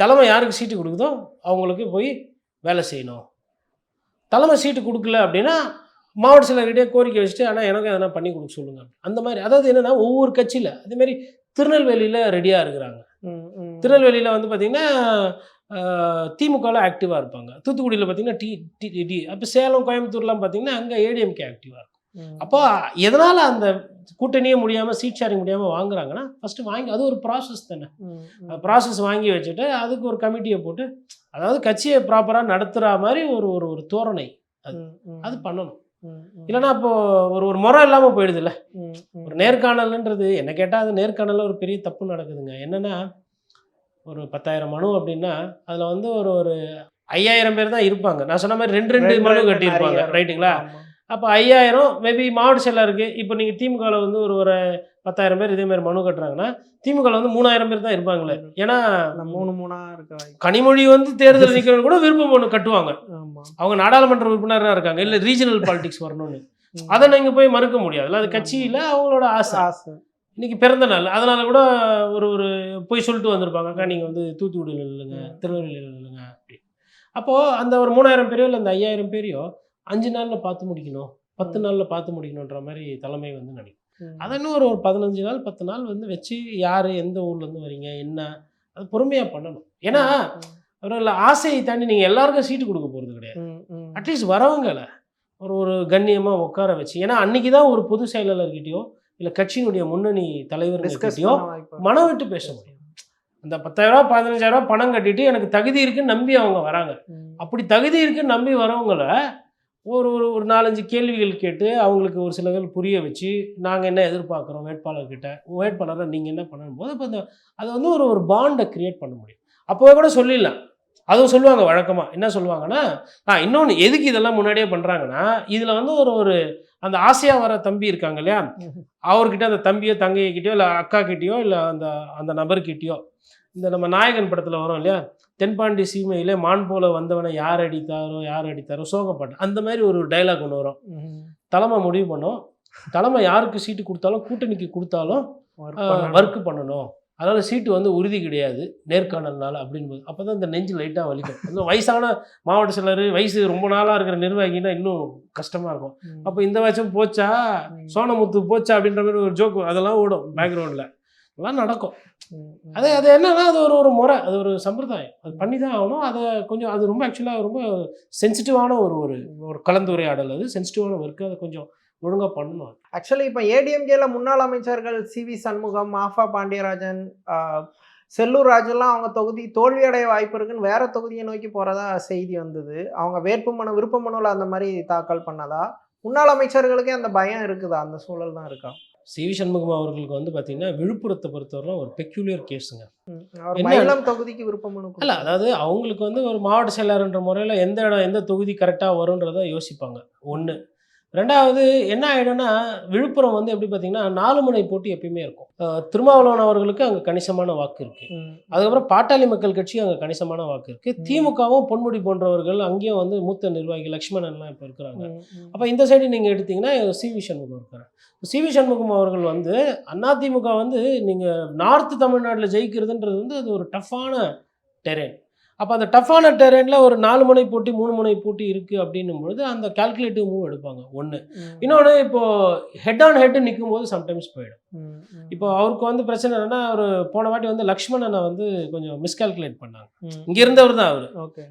தலைமை யாருக்கு சீட்டு கொடுக்குதோ அவங்களுக்கு போய் வேலை செய்யணும். தலைமை சீட்டு கொடுக்கல அப்படின்னா மாவட்ட செயலர்கிட்டே கோரிக்கை வச்சுட்டு ஆனால் எனக்கு எதனா பண்ணி கொடுக்க சொல்லுங்க. அந்த மாதிரி அதாவது என்னென்னா ஒவ்வொரு கட்சியில் அதேமாரி திருநெல்வேலியில் ரெடியாக இருக்கிறாங்க. திருநெல்வேலியில் வந்து பார்த்திங்கன்னா திமுகவில் ஆக்டிவாக இருப்பாங்க. தூத்துக்குடியில் பார்த்திங்கன்னா அப்போ சேலம் கோயம்புத்தூர்லாம் பார்த்திங்கன்னா அங்கே ஏடிஎம்கே ஆக்டிவாக இருக்கும். அப்போ எதனால் அந்த கூட்டணியே முடியாமல் சீட் ஷேரிங் முடியாமல் வாங்குறாங்கன்னா ஃபஸ்ட்டு வாங்கி அது ஒரு ப்ராசஸ் தானே. ப்ராசஸ் வாங்கி வச்சுட்டு அதுக்கு ஒரு கமிட்டியை போட்டு அதாவது கட்சியை ப்ராப்பராக நடத்துகிற மாதிரி ஒரு ஒரு ஒரு தோரணை அது பண்ணணும். இல்லைன்னா அப்போ ஒரு முறை இல்லாமல் போயிடுது இல்லை. ஒரு நேர்காணல்ன்றது என்ன கேட்டால் அது நேர்காணலில் ஒரு பெரிய தப்பு நடக்குதுங்க. என்னென்னா ஒரு 10,000 மனு அப்படின்னா அதில் வந்து ஒரு 5,000 பேர் தான் இருப்பாங்க. நான் சொன்ன மாதிரி 2 மனு கட்டியிருப்பாங்க, ரைட்டுங்களா? அப்போ 5,000 மேபி மாவட்ட செயலருக்கு. இப்போ நீங்கள் திமுகவில் வந்து ஒரு 10,000 பேர் இதேமாதிரி மனு கட்டுறாங்கன்னா திமுகவில் வந்து 3,000 பேர் தான் இருப்பாங்களே. ஏன்னா 3 இருக்க கனிமொழி வந்து தேர்தல் நிற்கிறவங்க கூட விருப்ப மனு கட்டுவாங்க. அவங்க நாடாளுமன்ற உறுப்பினராக இருக்காங்க, இல்லை ரீஜனல் பாலிடிக்ஸ் வரணும்னு. அதை நீங்கள் போய் மறுக்க முடியாது. அது கட்சியில் அவங்களோட ஆசை. இன்றைக்கி பிறந்த நாள் அதனால கூட ஒரு போய் சொல்லிட்டு வந்திருப்பாங்க, அக்கா நீங்கள் வந்து தூத்துக்குடியில் இல்லைங்க, திருநெல்வேலியில் இல்லைங்க அப்படி. அப்போது அந்த ஒரு 3,000 பேரையோ இல்லை அந்த 5,000 பேரையோ 5 நாளில் பார்த்து முடிக்கணும், 10 நாளில் பார்த்து முடிக்கணுன்ற மாதிரி தலைமை வந்து நினைக்கும். அதை இன்னும் ஒரு 15 நாள் 10 நாள் வந்து வச்சு யார் எந்த ஊர்லேருந்து வரீங்க என்ன அது பொறுமையாக பண்ணணும். ஏன்னா அவர்கள் ஆசையை தாண்டி நீங்கள் எல்லாருக்கும் சீட்டு கொடுக்க போகிறது கிடையாது. அட்லீஸ்ட் வரவங்களை ஒரு கண்ணியமாக உட்கார வச்சு, ஏன்னா அன்றைக்கி தான் ஒரு பொது செயலாளர்கிட்டையோ இல்லை கட்சியினுடைய முன்னணி தலைவர்கிட்டையோ மனம் விட்டு பேச முடியும். அந்த 10,000 15,000 பணம் கட்டிட்டு எனக்கு தகுதி இருக்குன்னு நம்பி அவங்க வராங்க. அப்படி தகுதி இருக்குன்னு நம்பி வரவங்களை ஒரு 4-5 கேள்விகள் கேட்டு அவங்களுக்கு ஒரு சிலர்கள் புரிய வச்சு நாங்கள் என்ன எதிர்பார்க்குறோம் வேட்பாளர்கிட்ட, வேட்பாளரை நீங்கள் என்ன பண்ணணும் போது இப்போ அதை வந்து ஒரு பாண்டை க்ரியேட் பண்ண முடியும். அப்போவே கூட சொல்லிடலாம். அதுவும் சொல்லுவாங்க வழக்கமாக என்ன சொல்லுவாங்கன்னா, இன்னொன்று எதுக்கு இதெல்லாம் முன்னாடியே பண்ணுறாங்கன்னா இதில் வந்து ஒரு அந்த ஆசையாக வர தம்பி இருக்காங்க இல்லையா, அவர்கிட்ட அந்த தம்பியோ தங்கைக்கிட்டேயோ இல்லை அக்கா கிட்டேயோ இல்லை அந்த நபர்கிட்டயோ இந்த நம்ம நாயகன் படத்தில் வரும் இல்லையா, தென்பாண்டி சீமையிலே மான் போல வந்தவனை யார் அடித்தாரோ சோகப்பாட்டு, அந்த மாதிரி ஒரு டைலாக் ஒன்று வரும். தலைமை முடிவு பண்ணோம், தலைமை யாருக்கு சீட்டு கொடுத்தாலும் கூட்டணிக்கு கொடுத்தாலும் ஒர்க்கு பண்ணணும், அதனால் சீட்டு வந்து உறுதி கிடையாது நேர்காணல்னால அப்படின்போது அப்போ தான் இந்த நெஞ்சு லைட்டாக வலிக்கும். இன்னும் வயசான மாவட்ட செயலர் வயசு ரொம்ப நாளாக இருக்கிற நிர்வாகினா இன்னும் கஷ்டமாக இருக்கும். அப்போ இந்த வருஷம் போச்சா சோனமுத்து போச்சா அப்படின்ற மாதிரி ஒரு ஜோக்கு அதெல்லாம் ஓடும் பேக்ரவுண்டில், அதெல்லாம் நடக்கும். அது என்னன்னா அது ஒரு முறை, அது ஒரு சம்பிரதாயம், அது பண்ணி தான் ஆகணும். அதை கொஞ்சம் அது ரொம்ப ஆக்சுவலாக ரொம்ப சென்சிட்டிவான ஒரு கலந்துரையாடல், அது சென்சிட்டிவான ஒர்க்கு, அதை கொஞ்சம் ஒழுங்காக பண்ணணும். ஆக்சுவலி இப்போ ஏடிஎம்கேல முன்னாள் அமைச்சர்கள் சிவி சண்முகம், ஆஃபா பாண்டியராஜன், செல்லூர் ராஜெல்லாம் அவங்க தொகுதி தோல்வியடைய வாய்ப்பு இருக்குன்னு வேற தொகுதியை நோக்கி போகிறதா செய்தி வந்தது. அவங்க விருப்ப மனுவில் அந்த மாதிரி தாக்கல் பண்ணதா? முன்னாள் அமைச்சர்களுக்கே அந்த பயம் இருக்குதா? அந்த சூழல் தான் இருக்கா? சிவி சண்முகம் அவர்களுக்கு வந்து பார்த்தீங்கன்னா விழுப்புரத்தை பொறுத்தவரை ஒரு பெக்யூலியர் கேஸுங்க. மயிலம் தொகுதிக்கு விருப்ப மனு இல்லை, அதாவது அவங்களுக்கு வந்து ஒரு மாவட்ட செயலாளர்ன்ற முறையில் எந்த தொகுதி கரெக்டாக வரும்ன்றதை யோசிப்பாங்க. ஒன்று. ரெண்டாவது என்ன ஆகிடும்னா விழுப்புரம் வந்து எப்படி பார்த்தீங்கன்னா 4 முனை போட்டி எப்பயுமே இருக்கும். திருமாவளவன் அவர்களுக்கு அங்கே கணிசமான வாக்கு இருக்குது. அதுக்கப்புறம் பாட்டாளி மக்கள் கட்சி அங்கே கணிசமான வாக்கு இருக்குது. திமுகவும் பொன்முடி போன்றவர்கள் அங்கேயும் வந்து மூத்த நிர்வாகி லக்ஷ்மணன்லாம் இப்போ இருக்கிறாங்க. அப்போ இந்த சைடு நீங்கள் எடுத்திங்கன்னா சிவி சண்முகம் இருக்கிறார். சிவி சண்முகம் அவர்கள் வந்து அதிமுக வந்து நீங்கள் நார்த்து தமிழ்நாட்டில் ஜெயிக்கிறதுன்றது வந்து அது ஒரு டஃப்பான டெரெயின். அப்போ அந்த டஃப்பான டெரெயினில் ஒரு 4 முனை போட்டி 3 முனை போட்டி இருக்குது அப்படின்னும் பொழுது அந்த கால்குலேட்டிவ் மூவ் எடுப்பாங்க. ஒன்று. இன்னொன்று, இப்போது ஹெட் ஆன் ஹெட்டு நிற்கும் போது சம்டைம்ஸ் போயிடும். இப்போ அவருக்கு வந்து பிரச்சனை என்னென்னா, அவர் போன வாட்டி வந்து லக்ஷ்மணனை வந்து கொஞ்சம் மிஸ்கால்குலேட் பண்ணாங்க. இங்கே இருந்தவர் தான் அவர்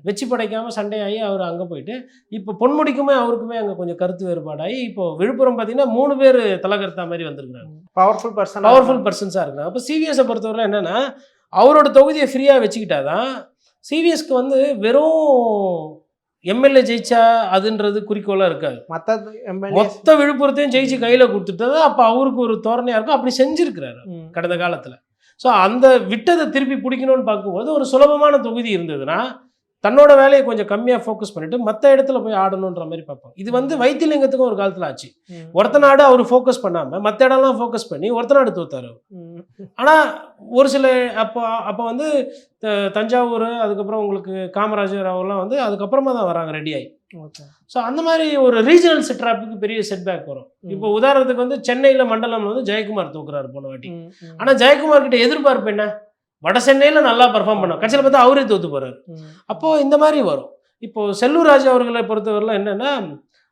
வச்சு படைக்காமல் சண்டையாகி அவர் அங்கே போயிட்டு இப்போ பொன்முடிக்குமே அவருக்குமே அங்கே கொஞ்சம் கருத்து வேறுபாடாகி இப்போ விழுப்புரம் பார்த்தீங்கன்னா 3 பேர் தலைகர்த்தா மாதிரி வந்திருக்கிறாங்க. பவர்ஃபுல் பர்சன்ஸாக இருக்கிறாங்க. அப்போ சிவிஎஸை பொறுத்தவரை என்னென்னா அவரோட தொகுதியை ஃப்ரீயாக வச்சுக்கிட்டாதான் சிவிஎஸ்க்கு வந்து வெறும் எம்எல்ஏ ஜெயிச்சா அதுன்றது குறிக்கோளாக இருக்காது. மொத்த விழுப்புரத்தையும் ஜெயிச்சு கையில் கொடுத்துட்டது அப்போ அவருக்கு ஒரு தோரணையாக இருக்கும். அப்படி செஞ்சுருக்கிறாரு கடந்த காலத்தில். ஸோ அந்த விட்டதை திருப்பி பிடிக்கணும்னு பார்க்கும்போது ஒரு சுலபமான தொகுதி இருந்ததுன்னா தன்னோட வேலையை கொஞ்சம் கம்மியாக ஃபோக்கஸ் பண்ணிட்டு மற்ற இடத்துல போய் ஆடணுன்ற மாதிரி பார்ப்பாங்க. இது வந்து வைத்திலிங்கத்துக்கும் ஒரு காலத்தில் ஆச்சு. ஒருத்த நாடு அவர் ஃபோக்கஸ் பண்ணாமல் மற்ற இடம்லாம் ஃபோக்கஸ் பண்ணி ஒருத்த நாடு தோத்தார். ஆனால் ஒரு சில அப்போ வந்து தஞ்சாவூர், அதுக்கப்புறம் உங்களுக்கு காமராஜர் அவங்களாம் வந்து அதுக்கப்புறமா தான் வராங்க ரெடி ஆகி. ஸோ அந்த மாதிரி ஒரு ரீஜனல் செட்ராப்புக்கு பெரிய செட்பேக் வரும். இப்போ உதாரணத்துக்கு வந்து சென்னையில் மண்டலம் வந்து ஜெயக்குமார் தூக்குறாரு போன வாட்டி. ஆனால் ஜெயக்குமார் கிட்ட எதிர்பார்ப்பு என்ன? வட சென்னையில் நல்லா பர்ஃபார்ம் பண்ணோம், கட்சியில் பார்த்தா அவரே தோத்து போகிறார். அப்போது இந்த மாதிரி வரும். இப்போது செல்லூர் ராஜு அவர்களை பொறுத்தவரைலாம் என்னென்னா,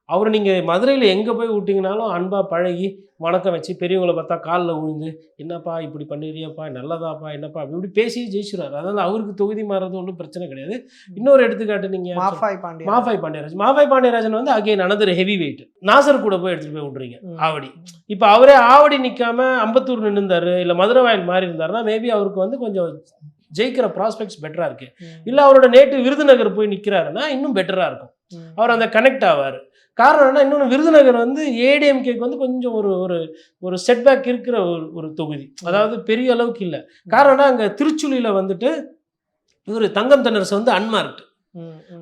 அவர் நீங்கள் மதுரையில் எங்கே போய் விட்டிங்கனாலும் அன்பாக பழகி வணக்கம் வச்சு பெரியவங்களை பார்த்தா காலில் விழுந்து என்னப்பா இப்படி பண்ணிடுறியப்பா, நல்லதாப்பா, என்னப்பா அப்படி இப்படி பேசி ஜெயிச்சுறாரு. அதனால் அவருக்கு தொகுதி மாறுறது ஒன்றும் பிரச்சனை கிடையாது. இன்னொரு எடுத்துக்காட்டு நீங்கள் மாஃபாய் பாண்டியராஜன் வந்து again another heavy weight. Nassar கூட போய் எடுத்துகிட்டு போய் விட்றீங்க ஆவடி. இப்போ அவரே ஆவடி நிற்காம அம்பத்தூர் நின்றுந்தார், இல்லை மதுரை வாயில் மாறி இருந்தாருன்னா மேபி அவருக்கு வந்து கொஞ்சம் ஜெயிக்கிற ப்ராஸ்பெக்ட்ஸ் பெட்டராக இருக்குது. இல்லை அவரோட நேட்டு விருதுநகர் போய் நிற்கிறாருன்னா இன்னும் பெட்டராக இருக்கும், அவர் அந்த கனெக்ட் ஆவார். காரணம் என்ன, இன்னொன்று விருதுநகர் வந்து ஏடிஎம்கேக்கு வந்து கொஞ்சம் ஒரு ஒரு ஒரு செட்பேக் இருக்கிற ஒரு தொகுதி, அதாவது பெரிய அளவுக்கு இல்லை. காரணம்னா அங்கே திருச்சுழியில் வந்துட்டு இவர் தங்கம் தென்னரசு வந்து அன்மார்க்டு.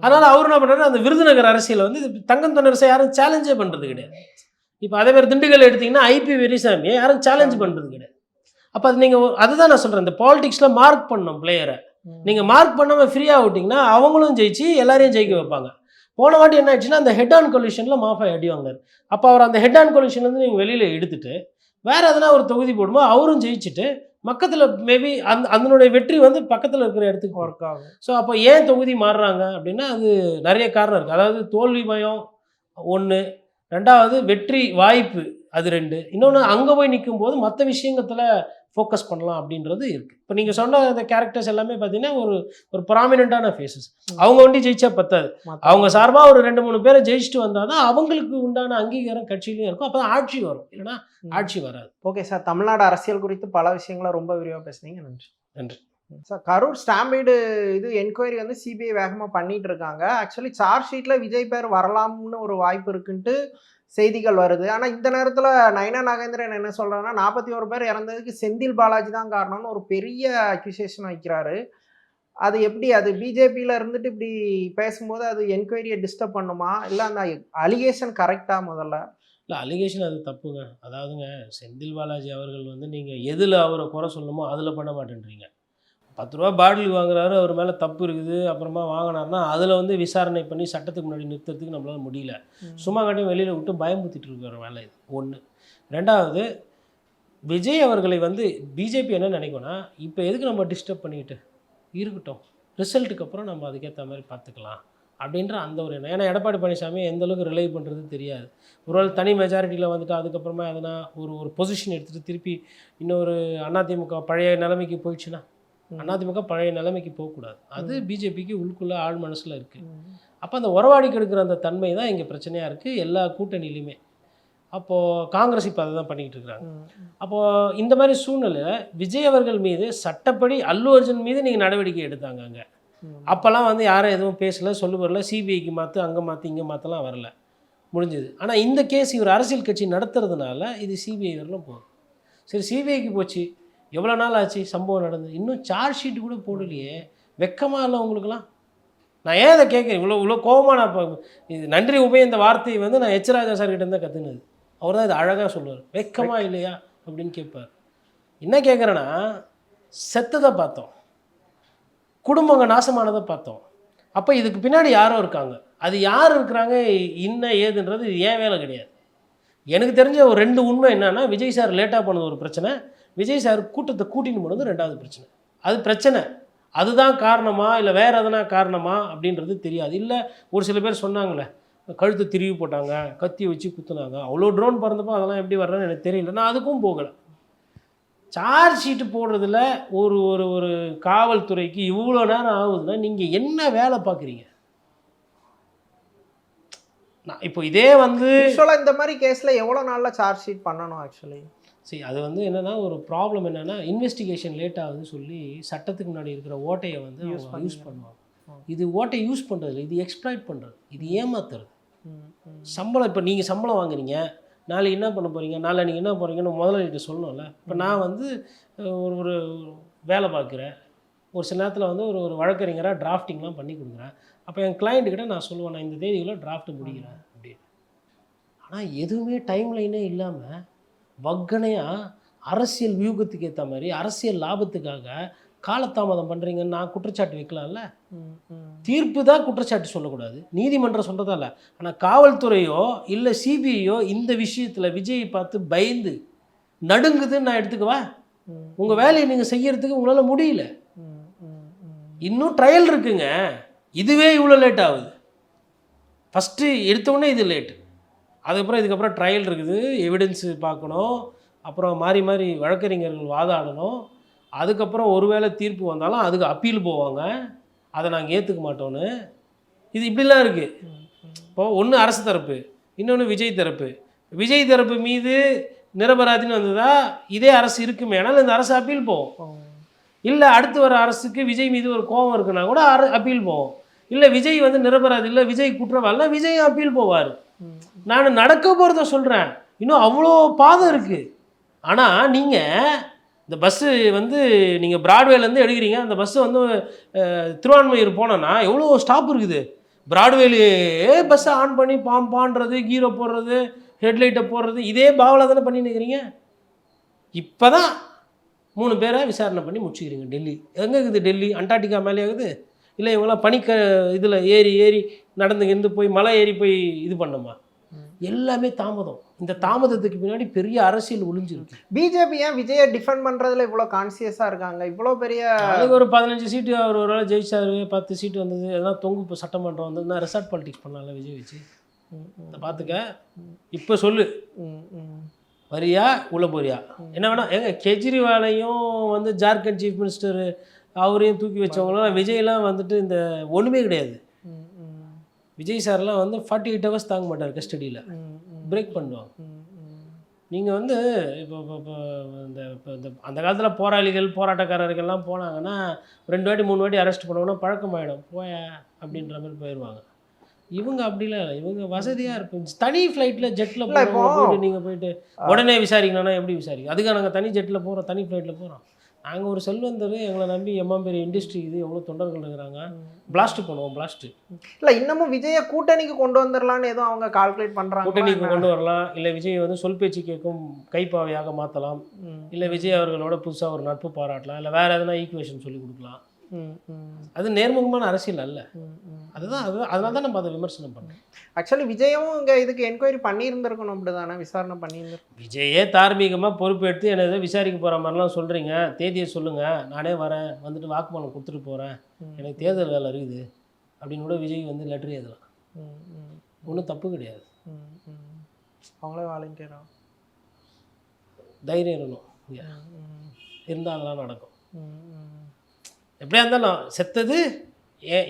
அதனால் அவர் என்ன பண்ணுறாரு, அந்த விருதுநகர் அரசியலை வந்து தங்கம் தென்னரசை யாரும் சேலஞ்சே பண்ணுறது கிடையாது. இப்போ அதே மாதிரி திண்டுக்கல் எடுத்திங்கன்னா ஐபி வெரிசாமியை யாரும் சேலஞ்ச் பண்ணுறது கிடையாது. அப்போ அது நீங்கள் அதுதான் நான் சொல்கிறேன், இந்த பாலிடிக்ஸில் மார்க் பண்ணணும் பிளேயரை. நீங்கள் மார்க் பண்ணாமல் ஃப்ரீயாக விட்டிங்கன்னா அவங்களும் ஜெயிச்சு எல்லாரையும் ஜெயிக்க வைப்பாங்க. போன வாட்டி என்ன ஆயிடுச்சுன்னா, அந்த ஹெட் ஆன் கொலிஷனில் மாஃபாய் அடி வாங்கினார். அப்போ அவர் அந்த ஹெட் ஆன் கொலிஷன் வந்து நீங்கள் வெளியில் எடுத்துட்டு வேறு எதனா ஒரு தொகுதி போடும்போது அவரும் ஜெயிச்சுட்டு பக்கத்தில் மேபி அதனுடைய வெற்றி வந்து பக்கத்தில் இருக்கிற இடத்துக்கு ஒர்க் ஆகும். ஸோ அப்போ ஏன் தொகுதி மாறுறாங்க அப்படின்னா அது நிறைய காரணம் இருக்குது. அதாவது தோல்வி பயம் ஒன்று, ரெண்டாவது வெற்றி வாய்ப்பு அது 2, இன்னொன்று அங்கே போய் நிற்கும் போது மற்ற விஷயங்கத்தில் ஃபோக்கஸ் பண்ணலாம் அப்படின்றது இருக்குது. இப்போ நீங்கள் சொன்ன அந்த கேரக்டர்ஸ் எல்லாமே பார்த்தீங்கன்னா ஒரு ப்ராமினெண்ட்டான ஃபேஸஸ். அவங்க வண்டி ஜெயிச்சா பத்தாது, அவங்க சார்பாக ஒரு 2-3 பேரை ஜெயிச்சுட்டு வந்தால் தான் அவங்களுக்கு உண்டான அங்கீகாரம் கட்சியிலையும் இருக்கும். அப்போ தான் ஆட்சி வரும், இல்லைன்னா ஆட்சி வராது. ஓகே சார், தமிழ்நாடு அரசியல் குறித்து பல விஷயங்களை ரொம்ப விரிவாக பேசுனீங்க. நன்றி. நன்றி சார். கரூர் ஸ்டாம்பீடு இது என்கொயரி வந்து சிபிஐ வேகமாக பண்ணிட்டு இருக்காங்க. ஆக்சுவலி சார்ஜ் ஷீட்டில் விஜய் பேர் வரலாம்னு ஒரு வாய்ப்பு இருக்குன்ட்டு செய்திகள் வருது. ஆனால் இந்த நேரத்தில் நயனா நாகேந்திரன் என்ன சொல்கிறாங்கன்னா, 41 பேர் இறந்ததுக்கு செந்தில் பாலாஜி தான் காரணம்னு ஒரு பெரிய அக்யூசேஷன் வைக்கிறாரு. அது எப்படி, அது பிஜேபியில் இருந்துட்டு இப்படி பேசும்போது அது என்கொயரியை டிஸ்டர்ப் பண்ணுமா, இல்லை அந்த அலிகேஷன் கரெக்டாக? முதல்ல இல்லை, அலிகேஷன் அது தப்புங்க. அதாவதுங்க, செந்தில் பாலாஜி அவர்கள் வந்து நீங்கள் எதில் அவரை குறை சொல்லணுமோ அதில் பண்ண மாட்டேன்றீங்க. 10 ரூபா பாட்டில் வாங்குறாரு, அவர் மேலே தப்பு இருக்குது, அப்புறமா வாங்கினார்னா அதில் வந்து விசாரணை பண்ணி சட்டத்துக்கு முன்னாடி நிறுத்துறதுக்கு நம்மளால் முடியல. சும்மா காட்டியும் வெளியில் விட்டு பயமுறுத்திட்டு இருக்கிற வேலை இது ஒன்று. ரெண்டாவது, விஜய் அவர்களை வந்து பிஜேபி என்ன நினைக்கணும்னா, இப்போ எதுக்கு நம்ம டிஸ்டர்ப் பண்ணிக்கிட்டு இருக்கட்டும், ரிசல்ட்டுக்கு அப்புறம் நம்ம அதுக்கேற்ற மாதிரி பார்த்துக்கலாம் அப்படின்ற அந்த ஒரு எண்ணம். ஏன்னா எடப்பாடி பழனிசாமி எந்த அளவுக்கு ரிலை பண்ணுறது தெரியாது. ஒரு தனி மெஜாரிட்டியில் வந்துட்டு அதுக்கப்புறமா எதனா ஒரு பொசிஷன் எடுத்துகிட்டு திருப்பி இன்னொரு அதிமுக பழைய நிலைமைக்கு போயிடுச்சுன்னா, அதிமுக பழைய நிலைமைக்கு போகக்கூடாது. அது பிஜேபிக்கு உள்ளுக்குள்ளே ஆழ் மனசில் இருக்குது. அப்போ அந்த உறவாடி கெடுக்கிற அந்த தன்மை தான் இங்கே பிரச்சனையாக இருக்குது எல்லா கூட்டணியிலையுமே. அப்போது காங்கிரஸ் இப்போ அதை தான் பண்ணிக்கிட்டு இருக்கிறாங்க. அப்போது இந்த மாதிரி சூழ்நிலையில் விஜய் அவர்கள் மீது சட்டப்படி அல்லு அர்ஜுன் மீது நீங்கள் நடவடிக்கை எடுத்தாங்க. அங்கே அப்போல்லாம் வந்து யாரும் எதுவும் பேசலை, சொல்லு வரல, சிபிஐக்கு மாற்று, அங்கே மாற்று, இங்கே மாற்றலாம் வரல, முடிஞ்சுது. ஆனால் இந்த கேஸ் இவர் அரசியல் கட்சி நடத்துறதுனால இது சிபிஐ வரலாம் போகும். சரி, சிபிஐக்கு போச்சு, எவ்வளோ நாள் ஆச்சு சம்பவம் நடந்தது, இன்னும் சார்ஜ் ஷீட்டு கூட போடலையே, வெக்கமாக இல்லை உங்களுக்குலாம்? நான் ஏன் அதை கேட்குறேன், இவ்வளோ கோபமாக நான் இப்போ இது நன்றி உபய இந்த வார்த்தையை வந்து நான் எச் ராஜா சார்கிட்ட இருந்தால் கற்றுனது. அவர் தான் இது அழகாக சொல்லுவார், வெக்கமாக இல்லையா அப்படின்னு கேட்பார். என்ன கேட்குறேன்னா, செத்ததை பார்த்தோம், குடும்பங்க நாசமானதை பார்த்தோம். அப்போ இதுக்கு பின்னாடி யாரோ இருக்காங்க, அது யார் இருக்கிறாங்க என்ன ஏதுன்றது இது ஏன் வேலை கிடையாது. எனக்கு தெரிஞ்ச ஒரு 2 உண்மை என்னன்னா, விஜய் சார் லேட்டாக போனது ஒரு பிரச்சனை, விஜய் சார் கூட்டத்தை கூட்டின்னு போனது 2வது பிரச்சனை. அது பிரச்சனை, அதுதான் காரணமா இல்லை வேறு எதனா காரணமா அப்படின்றது தெரியாது. இல்லை ஒரு சில பேர் சொன்னாங்களே, கழுத்து திருவி போட்டாங்க, கத்தி வச்சு குத்துனாங்க, அவ்வளோ ட்ரோன் பறந்தப்போ அதெல்லாம் எப்படி வர்றேன்னு எனக்கு தெரியல. நான் அதுக்கும் போகலை. சார்ஜ் ஷீட்டு போடுறதுல ஒரு ஒரு ஒரு காவல்துறைக்கு இவ்வளோ நேரம் ஆகுதுன்னா நீங்கள் என்ன வேலை பார்க்குறீங்க? நான் இப்போ இதே வந்து இந்த மாதிரி கேஸில் எவ்வளோ நாளில் சார்ஜ் ஷீட் பண்ணணும் ஆக்சுவலி? சரி, அது வந்து என்னென்னா ஒரு ப்ராப்ளம் என்னென்னா, இன்வெஸ்டிகேஷன் லேட் ஆகுதுன்னு சொல்லி சட்டத்துக்கு முன்னாடி இருக்கிற ஓட்டையை வந்து யூஸ் பண்ணுவாங்க. இது ஓட்டை யூஸ் பண்ணுறதில்ல, இது எக்ஸ்ப்ளாய்ட் பண்ணுறது, இது ஏமாத்துறது. சம்பளம், இப்போ நீங்கள் சம்பளம் வாங்குறீங்க, நாளைக்கு என்ன பண்ண போகிறீங்க, நாளை நீங்கள் என்ன போகிறீங்கன்னு முதலாளிகிட்ட சொல்லணும்ல. இப்போ நான் வந்து ஒரு வேலை பார்க்குறேன், ஒரு சில நேரத்தில் வந்து ஒரு வழக்கறிஞராக டிராஃப்டிங்லாம் பண்ணி கொடுக்குறேன். அப்போ என் கிளைண்ட்டுக்கிட்ட நான் சொல்லுவேன், நான் இந்த தேதிக்குள்ளே டிராஃப்ட் முடிக்கிறேன் அப்படின்னு. ஆனால் எதுவுமே டைம் லைனே இல்லாமல் வக்கனையாக அரசியல் வியூகத்துக்கு ஏற்ற மாதிரி அரசியல் லாபத்துக்காக காலதாமதம் பண்ணுறீங்கன்னு நான் குற்றச்சாட்டு வைக்கலாம்ல. தீர்ப்பு தான் குற்றச்சாட்டு சொல்லக்கூடாது, நீதிமன்றம் சொல்கிறதா இல்லை. ஆனால் காவல்துறையோ இல்லை சிபிஐயோ இந்த விஷயத்தில் விஜயை பார்த்து பயந்து நடுங்குதுன்னு நான் எடுத்துக்குவா? உங்கள் வேலையை நீங்கள் செய்யறதுக்கு உங்களால் முடியல. இன்னும் ட்ரையல் இருக்குங்க. இதுவே இவ்வளோ லேட் ஆகுது. ஃபஸ்ட்டு எடுத்தோடனே இது லேட்டு, இதுக்கப்புறம் ட்ரையல் இருக்குது, எவிடன்ஸு பார்க்கணும், அப்புறம் மாறி மாறி வழக்கறிஞர்கள் வாதாடணும். அதுக்கப்புறம் ஒருவேளை தீர்ப்பு வந்தாலும் அதுக்கு அப்பீல் போவாங்க, அதை நாங்கள் ஏற்றுக்க மாட்டோன்னு. இது இப்படிலாம் இருக்குது. இப்போது ஒன்று அரசு தரப்பு, இன்னொன்று விஜய் தரப்பு. விஜய் தரப்பு மீது நிரபராதின்னு வந்ததா இதே அரசு இருக்குமே, ஆனால் இந்த அரசு அப்பீல் போகும். இல்லை அடுத்து வர அரசுக்கு விஜய் மீது ஒரு கோபம் இருக்குன்னா கூட அப்பீல் போகும். இல்லை விஜய் வந்து நிரபராதி, இல்லை விஜய் குற்றவாளினா விஜய் அப்பீல் போவார். நான் நடக்க போகிறத சொல்கிறேன், இன்னும் அவ்வளோ பாதம் இருக்குது. ஆனால் நீங்கள் இந்த பஸ்ஸு வந்து நீங்கள் பிராட்வேலேருந்து எடுக்கிறீங்க, அந்த பஸ்ஸு வந்து திருவான்மையூர் போனோன்னா எவ்வளோ ஸ்டாப் இருக்குது. பிராட்வேலே பஸ்ஸை ஆன் பண்ணி பான்றது, கீரை போடுறது, ஹெட்லைட்டை போடுறது, இதே பாவலை தானே பண்ணி நிற்கிறீங்க. இப்போ தான் 3 பேரை விசாரணை பண்ணி முடிச்சுக்கிறீங்க. டெல்லி எங்கே இருக்குது? டெல்லி அண்டார்டிகா மேலே ஆகுது. இல்லை இவங்களாம் இதில் ஏறி நடந்து போய் மலை ஏறி போய் இது பண்ணோமா? எல்லாமே தாமதம். இந்த தாமதத்துக்கு பின்னாடி பெரிய அரசியல் ஒளிஞ்சிருக்கு. பிஜேபி ஏன் விஜயை டிஃபெண்ட் பண்ணுறதுல இவ்வளோ கான்சியஸாக இருக்காங்க? இவ்வளோ பெரிய அதுக்கு ஒரு 15 சீட்டு அவர் ஒரு வேளை ஜெயிச்சாரு, 10 சீட்டு வந்தது, எதனா தொங்கு இப்போ சட்டமன்றம் வந்து நான் ரெசார்ட் பாலிடிக்ஸ் பண்ணலாம்ல விஜய் வச்சு. பார்த்துக்க, இப்போ சொல்லு, வரியா உள்ள போறியா? என்ன வேணா கெஜ்ரிவாலையும் வந்து ஜார்க்கண்ட் சீஃப் மினிஸ்டர் அவரையும் தூக்கி வச்சவங்களாம் விஜய்லாம் வந்துட்டு இந்த ஒன்றுமே கிடையாது. விஜய் சார்லாம் வந்து 48 ஹவர்ஸ் தாங்க மாட்டார் கஸ்டடியில், பிரேக் பண்ணுவாங்க. நீங்கள் வந்து இப்போ இந்த அந்த காலத்தில் போராட்டக்காரர்கள்லாம் போனாங்கன்னா 2 வாட்டி 3 வாட்டி அரெஸ்ட் பண்ணுவோன்னா பழக்கமாயிடும், போய அப்படின்ற மாதிரி போயிடுவாங்க. இவங்க அப்படிலாம் இல்லை, இவங்க வசதியாக இருப்போம். தனி ஃப்ளைட்டில் ஜெட்டில் போயிட்டு நீங்கள் போயிட்டு உடனே விசாரிக்கணும்னா எப்படி விசாரிக்கும்? அதுக்காக நாங்கள் தனி ஜெட்டில் போகிறோம், தனி ஃப்ளைட்டில் போகிறோம். நாங்கள் ஒரு செல்வந்தர், எங்களை நம்பி பெரிய இண்டஸ்ட்ரி இது, எவ்வளோ தொண்டர்கள் இருக்கிறாங்க, பிளாஸ்ட் பண்ணுவோம். பிளாஸ்ட் இல்லை, இன்னமும் விஜயை கூட்டணிக்கு கொண்டு வந்துடலான்னு எதுவும் அவங்க கால்குலேட் பண்ணுறாங்க. கூட்டணிக்கு கொண்டு வரலாம், இல்லை விஜய் வந்து சொல் பேச்சு கேட்கும் கைப்பாவையாக மாற்றலாம், இல்லை விஜய் அவர்களோட புதுசாக ஒரு நட்பு பாராட்டலாம், இல்லை வேறு எதனா ஈக்குவேஷன் சொல்லி கொடுக்கலாம். அது நேர்முகமான அரசியல் அல்ல. அதனால தான் நம்ம அதை விமர்சனம் பண்ணோம். ஆக்சுவலி விஜயும் இங்கே இதுக்கு என்கொயரி பண்ணியிருந்திருக்கணும், அப்படி தானே விசாரணை பண்ணியிருந்திருக்கணும். விஜயே தார்மீகமாக பொறுப்பெடுத்து என்னை எதை விசாரிக்க போகிற மாதிரிலாம் சொல்கிறீங்க, தேதியை சொல்லுங்கள், நானே வரேன், வந்துட்டு வாக்குமூலம் கொடுத்துட்டு போகிறேன், எனக்கு தேர்தல் வேலை இருக்குது அப்படின்னு கூட விஜய் வந்து லெட்டர் எழுதலாம். ஒன்றும் தப்பு கிடையாது. அவங்களே வாலண்டியராக தைரியம் இருக்கணும், இருந்தால் அதெல்லாம் நடக்கும். எப்படியா இருந்தாலும் செத்தது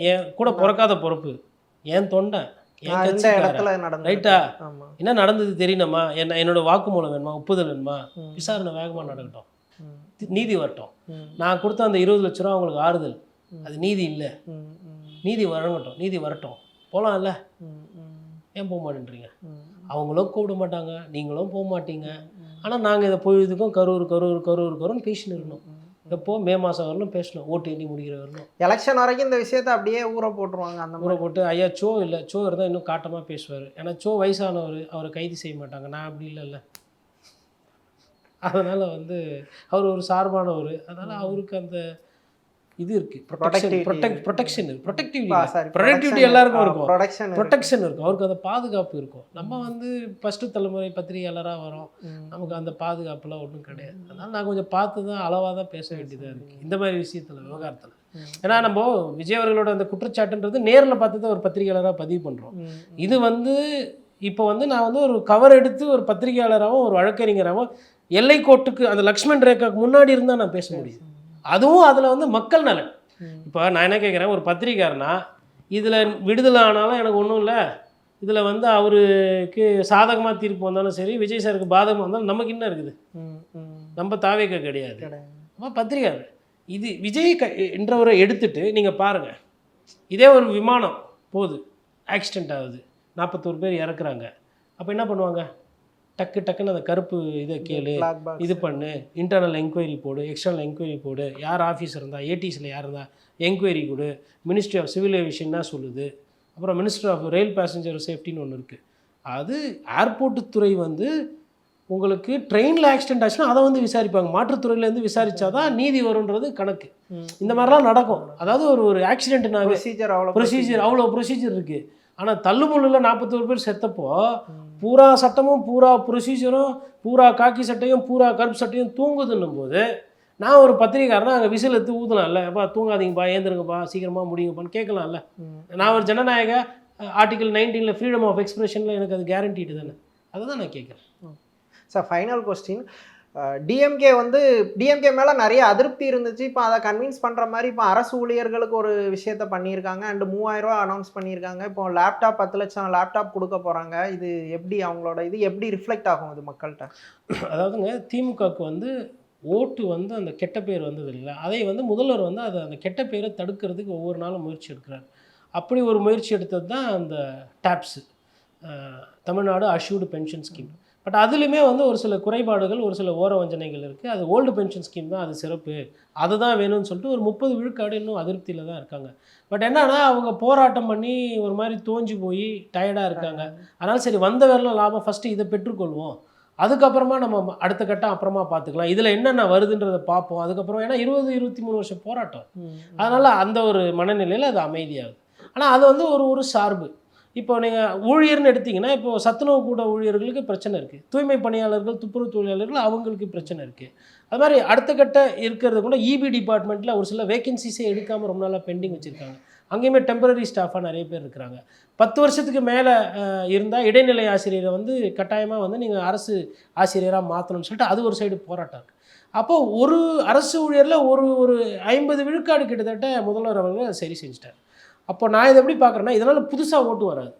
என் கூட பிறக்காத பொறுப்பு, என் தொண்டை, என் கட்சிக்காரன், ரைட்டா? என்ன நடந்தது தெரியணுமா? என்னோட வாக்குமூலம் வேணுமா, ஒப்புதல் வேணுமா? விசாரணை வேகமாக நடக்கட்டும், நீதி வரட்டும். நான் கொடுத்த அந்த 20 லட்ச ரூபா அவங்களுக்கு ஆறுதல், அது நீதி இல்லை. நீதி வழங்கட்டும், நீதி வரட்டும், போகலாம். இல்லை ஏன் போக மாட்டேன்றீங்க? அவங்களும் கூப்பிட மாட்டாங்க, நீங்களும் போக மாட்டீங்க. ஆனால் நாங்கள் இதை பொழுதுக்கும் கரூர்னு பேசின்னு இருக்கணும். எப்போ மே மாதம் வரணும் பேசணும், ஓட்டு எண்ணி முடிக்கிற வரணும். எலெக்ஷன் வரைக்கும் இந்த விஷயத்தை அப்படியே ஊற போட்டுருவாங்க. அந்த ஊற போட்டு ஐயா சோ இல்லை, சோ இருந்தால் இன்னும் காட்டமாக பேசுவார். ஏன்னா சோ வயசானவர், அவரை கைது செய்ய மாட்டாங்க. நான் அப்படி இல்லைல்ல. அதனால் வந்து அவர் ஒரு சார்பானவர், அதனால் அவருக்கு அந்த இது இருக்குது, ப்ரொடக்டிவிட்டி எல்லாருக்கும் இருக்கும், ப்ரொடெக்ஷன் இருக்கும், அவருக்கு அந்த பாதுகாப்பு இருக்கும். நம்ம வந்து ஃபஸ்ட்டு தலைமுறை பத்திரிகையாளராக வரோம், நமக்கு அந்த பாதுகாப்புலாம் ஒன்றும் கிடையாது. அதனால் நான் கொஞ்சம் பார்த்து தான் அளவாக தான் பேச வேண்டியதாக இருக்குது இந்த மாதிரி விஷயத்தில், விவகாரத்தில். ஏன்னா நம்ம விஜய் அவர்களோட அந்த குற்றச்சாட்டுன்றது நேரில் பார்த்து தான் ஒரு பத்திரிகையாளராக பதிவு பண்ணுறோம். இது வந்து இப்போ வந்து நான் வந்து ஒரு கவர் எடுத்து ஒரு பத்திரிகையாளராகவும் ஒரு வழக்கறிஞராகவும் எல்லைக்கோட்டுக்கு அந்த லக்ஷ்மண் ரேகாவுக்கு முன்னாடி இருந்தால் நான் பேச முடியும். அதுவும் அதில் வந்து மக்கள் நலன். இப்போ நான் என்ன கேட்குறேன், ஒரு பத்திரிக்காரனா இதில் விடுதலை ஆனாலும் எனக்கு ஒன்றும் இல்லை, இதில் வந்து அவருக்கு சாதகமாக தீர்ப்பு வந்தாலும் சரி, விஜய் சாருக்கு பாதகமாக வந்தாலும் நமக்கு என்ன இருக்குது? நம்ம தாவேக்க கிடையாது. நம்ம பத்திரிக்காரர். இது விஜய் என்றவரை எடுத்துட்டு நீங்கள் பாருங்கள், இதே ஒரு விமானம் போகுது, ஆக்சிடெண்ட் ஆகுது, 41 பேர் இறக்குறாங்க. அப்போ என்ன பண்ணுவாங்க? டக்குன்னு அந்த கருப்பு இதை கேளு, பிளாக் பாக்ஸ். இது பண்ணு, இன்டர்னல் என்கொயரி போடு, எக்ஸ்டர்னல் என்கொயரி போடு, யார் ஆஃபீஸர் இருந்தால் ஏடிஸில் யார் இருந்தால் என்கொயரி கொடு, மினிஸ்ட்ரி ஆஃப் சிவில் ஏவியேஷன் என்ன சொல்லுது, அப்புறம் மினிஸ்ட்ரி ஆஃப் ரயில் பேசஞ்சர் சேஃப்டின்னு ஒன்று இருக்குது. அது ஏர்போர்ட்டு துறை வந்து உங்களுக்கு ட்ரெயினில் ஆக்சிடென்ட் ஆச்சுன்னா அதை வந்து விசாரிப்பாங்க. மாற்றுத்துறையிலேருந்து விசாரிச்சாதான் நீதி வரும்ன்றது கணக்கு. இந்த மாதிரிலாம் நடக்கும். அதாவது ஒரு ஆக்சிடென்ட்னாவே ப்ரொசீஜர் அவ்வளோ ப்ரொசீஜர் இருக்குது. ஆனால் தள்ளுமுள்ளில் 41 பேர் செத்தப்போ பூரா சட்டமும் பூரா ப்ரொசீஜரும் பூரா காக்கி சட்டையும் பூரா கருப்பு சட்டையும் தூங்குதுன்னும் போது நான் ஒரு பத்திரிக்காரனா அங்கே விசில் எடுத்து ஊற்றலாம்ல, எப்பா தூங்காதீங்கப்பா, ஏந்திருங்கப்பா, சீக்கிரமாக முடியுங்கப்பான்னு கேட்கலாம்ல. நான் ஒரு ஜனநாயக ஆர்டிகல் 19 ஃப்ரீடம் ஆஃப் எக்ஸ்பிரஷனில் எனக்கு அது கேரண்டீடு தானே. அதை தான் நான் கேட்குறேன். சார் ஃபைனல் கொஸ்டின், டிஎம்கே மேலே நிறைய அதிருப்தி இருந்துச்சு. இப்போ அதை கன்வின்ஸ் பண்ணுற மாதிரி இப்போ அரசு ஊழியர்களுக்கு ஒரு விஷயத்த பண்ணியிருக்காங்க. அண்ட் 3000 ரூபா அனௌன்ஸ் பண்ணியிருக்காங்க. இப்போ லேப்டாப் 10 லட்சம் லேப்டாப் கொடுக்க போகிறாங்க. இது எப்படி அவங்களோட இது எப்படி ரிஃப்ளெக்ட் ஆகும் இது மக்கள்கிட்ட? அதாவதுங்க திமுகவுக்கு வந்து ஓட்டு வந்து அந்த கெட்ட பேர் வந்தது இல்லை, அதை வந்து முதல்வர் வந்து அதை அந்த கெட்ட பேரை தடுக்கிறதுக்கு ஒவ்வொரு நாளும் முயற்சி எடுக்கிறார். அப்படி ஒரு முயற்சி எடுத்தது தான் அந்த tops, Tamil Nadu assured pension scheme. But அதுலேயுமே வந்து ஒரு சில குறைபாடுகள், ஒரு சில ஓர வஞ்சனைகள் இருக்குது. அது ஓல்டு பென்ஷன் ஸ்கீம் தான் அது சிறப்பு, அதுதான் வேணும்னு சொல்லிட்டு ஒரு 30 விழுக்காடு இன்னும் அதிருப்தியில் தான் இருக்காங்க. பட் என்னன்னா அவங்க போராட்டம் பண்ணி ஒரு மாதிரி தோஞ்சு போய் டயர்டாக இருக்காங்க. அதனால் சரி வந்த வரலாம் லாபம், ஃபஸ்ட்டு இதை பெற்றுக்கொள்வோம், அதுக்கப்புறமா நம்ம அடுத்த கட்டம் அப்புறமா பார்த்துக்கலாம், இதில் என்னென்ன வருதுன்றதை பார்ப்போம் அதுக்கப்புறம். ஏன்னா 20-23 வருஷம் போராட்டம், அதனால் அந்த ஒரு மனநிலையில் அது அமைதியாகுது. ஆனால் அது வந்து ஒரு சார்பு. இப்போ நீங்கள் ஊழியர்னு எடுத்திங்கன்னா, இப்போது சத்துணவு கூட ஊழியர்களுக்கு பிரச்சனை இருக்குது, தூய்மை பணியாளர்கள், துப்புரவு தொழிலாளர்கள் அவங்களுக்கு பிரச்சனை இருக்குது. அது மாதிரி அடுத்த கட்ட இருக்கிறது கூட இபி டிபார்ட்மெண்ட்டில் ஒரு சில வேகன்சிஸே எடுக்காமல் ரொம்ப நாளாக பெண்டிங் வச்சுருக்காங்க. அங்கேயுமே டெம்பரரி ஸ்டாஃபாக நிறைய பேர் இருக்கிறாங்க. 10 வருஷத்துக்கு மேலே இருந்தால் இடைநிலை ஆசிரியரை வந்து கட்டாயமாக வந்து நீங்கள் அரசு ஆசிரியராக மாற்றணும்னு சொல்லிட்டு அது ஒரு சைடு போராட்டம் இருக்குது. அப்போது ஒரு அரசு ஊழியரில் ஒரு 50 விழுக்காடு கிட்டத்தட்ட முதல்வர் அவர்கள் சரி செஞ்சுட்டார். அப்போ நான் இதை எப்படி பார்க்குறேன்னா, இதனால் புதுசாக ஓட்டு வராது,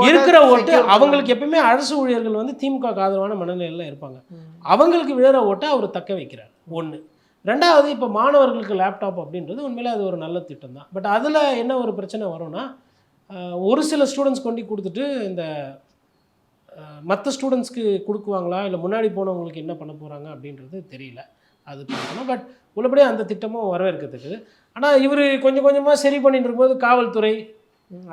இருக்கிற ஓட்டு அவங்களுக்கு எப்பவுமே அரசு ஊழியர்கள் வந்து திமுக ஆதரவான மனநிலையில் இருப்பாங்க, அவங்களுக்கு விழுற ஓட்டை அவர் தக்க வைக்கிறார். ஒன்று. ரெண்டாவது, இப்போ மாணவர்களுக்கு லேப்டாப் அப்படின்றது உண்மையிலே அது ஒரு நல்ல திட்டம் தான். பட் அதில் என்ன ஒரு பிரச்சனை வரும்னா, ஒரு சில ஸ்டூடெண்ட்ஸ் கொண்டு கொடுத்துட்டு இந்த மற்ற ஸ்டூடெண்ட்ஸ்க்கு கொடுக்குவாங்களா இல்லை முன்னாடி போனவங்களுக்கு என்ன பண்ண போகிறாங்க அப்படின்றது தெரியல, அது பார்க்கணும். பட் உள்ளபடியே அந்த திட்டமும் வரவேற்கத்தக்கது. ஆனால் இவர் கொஞ்சம் கொஞ்சமாக சரி பண்ணிட்டு இருக்கும்போது காவல்துறை,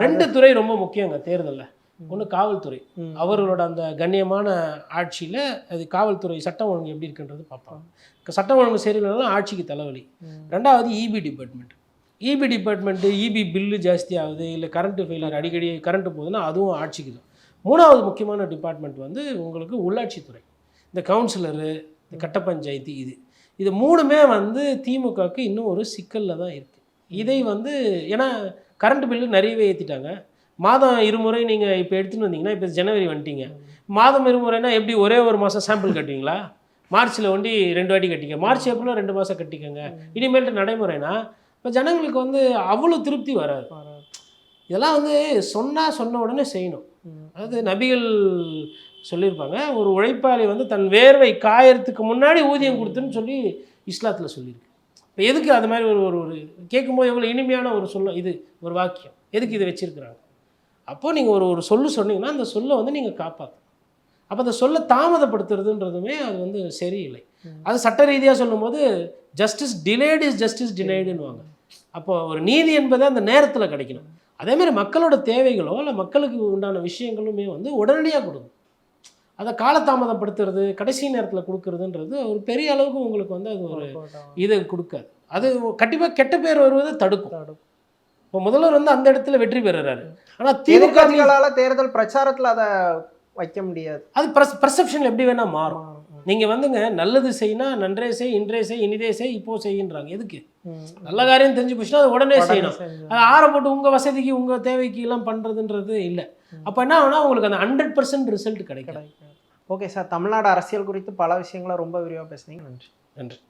2 துறை ரொம்ப முக்கியங்க தேர்தலில். ஒன்று காவல்துறை, அவர்களோட அந்த கண்ணியமான ஆட்சியில் அது காவல்துறை சட்டம் ஒழுங்கு எப்படி இருக்குன்றது பார்ப்பாங்க. சட்டம் ஒழுங்கு சரியில்லைனாலும் ஆட்சிக்கு தலைவலி. ரெண்டாவது இபி டிபார்ட்மெண்ட்டு இபி பில்லு ஜாஸ்தி ஆகுது, இல்லை கரண்ட்டு ஃபெயிலியர், அடிக்கடி கரண்ட்டு போகுதுன்னா அதுவும் ஆட்சிக்கு தான். 3வது முக்கியமான டிபார்ட்மெண்ட் வந்து உங்களுக்கு உள்ளாட்சித்துறை, இந்த கவுன்சிலரு, இந்த கட்ட பஞ்சாயத்து, இது 3மே வந்து திமுகவுக்கு இன்னும் ஒரு சிக்கலில் தான் இருக்குது. இதை வந்து ஏன்னா கரண்ட் பில்லு நிறையவே ஏற்றிட்டாங்க. மாதம் 2 முறை நீங்கள் இப்போ எடுத்துகிட்டு வந்தீங்கன்னா, இப்போ ஜனவரி வந்துட்டீங்க, மாதம் 2 முறைனா எப்படி ஒரே ஒரு மாதம் சாம்பிள் கட்டுவீங்களா? மார்ச்சில் ஒண்டி 2 வாட்டி கட்டிக்க, மார்ச் ஏப்ரலில் 2 மாதம் கட்டிக்கங்க. இனிமேல்ட்டு நடைமுறைனா இப்போ ஜனங்களுக்கு வந்து அவ்வளோ திருப்தி வராது. இதெல்லாம் வந்து சொன்ன உடனே செய்யணும். அதாவது நபிகள் சொல்லியிருப்பாங்க, ஒரு உழைப்பாளி வந்து தன் வேர்வை காயறதுக்கு முன்னாடி ஊதியம் கொடுத்துன்னு சொல்லி இஸ்லாத்தில் சொல்லியிருக்கு. இப்போ எதுக்கு அது மாதிரி ஒரு கேட்கும்போது எவ்வளோ இனிமையான ஒரு சொல்ல, இது ஒரு வாக்கியம், எதுக்கு இதை வச்சுருக்குறாங்க? அப்போது நீங்கள் ஒரு சொன்னீங்கன்னா அந்த சொல்லை வந்து நீங்கள் காப்பாற்றணும். அப்போ அந்த சொல்லை தாமதப்படுத்துறதுன்றதுமே அது வந்து சரியில்லை. அது சட்ட ரீதியாக சொல்லும்போது ஜஸ்டிஸ் டிலேட் இஸ் ஜஸ்டிஸ் டினைடுன்னுவாங்க. அப்போ ஒரு நீதி என்பது அந்த நேரத்தில் கிடைக்கணும். அதேமாதிரி மக்களோட தேவைகளோ இல்லை மக்களுக்கு உண்டான விஷயங்களுமே வந்து உடனடியாக கொடுக்கும். அதை காலதாமதப்படுத்துறது, கடைசி நேரத்தில் கொடுக்குறதுன்றது ஒரு பெரிய அளவுக்கு உங்களுக்கு வந்து அது ஒரு இதை கொடுக்காது. அது கண்டிப்பாக கெட்ட பேர் வருவதை தடுக்கும். இப்போ முதல்வர் வந்து அந்த இடத்துல வெற்றி பெறுறாரு. ஆனால் திமுக தேர்தல் பிரச்சாரத்தில் அதை வைக்க முடியாது. அது பர்செப்ஷன் எப்படி வேணால் மாறும். நீங்கள் வந்துங்க நல்லது செய்யினா நன்றே செய், இன்றே செய், இனிதே செய், இப்போ செய்யின்றாங்க. எதுக்கு? நல்ல காரியம் தெரிஞ்சு போச்சுன்னா அது உடனே செய்யணும். அது ஆற போட்டு உங்கள் வசதிக்கு உங்கள் தேவைக்கு எல்லாம் பண்ணுறதுன்றது இல்லை. அப்போ என்ன ஆகுனா உங்களுக்கு அந்த 100% ரிசல்ட் கிடைக்கும். ஓகே சார், தமிழ்நாடு அரசியல் குறித்து பல விஷயங்களை ரொம்ப விரிவாக பேசுனீங்க. நன்றி.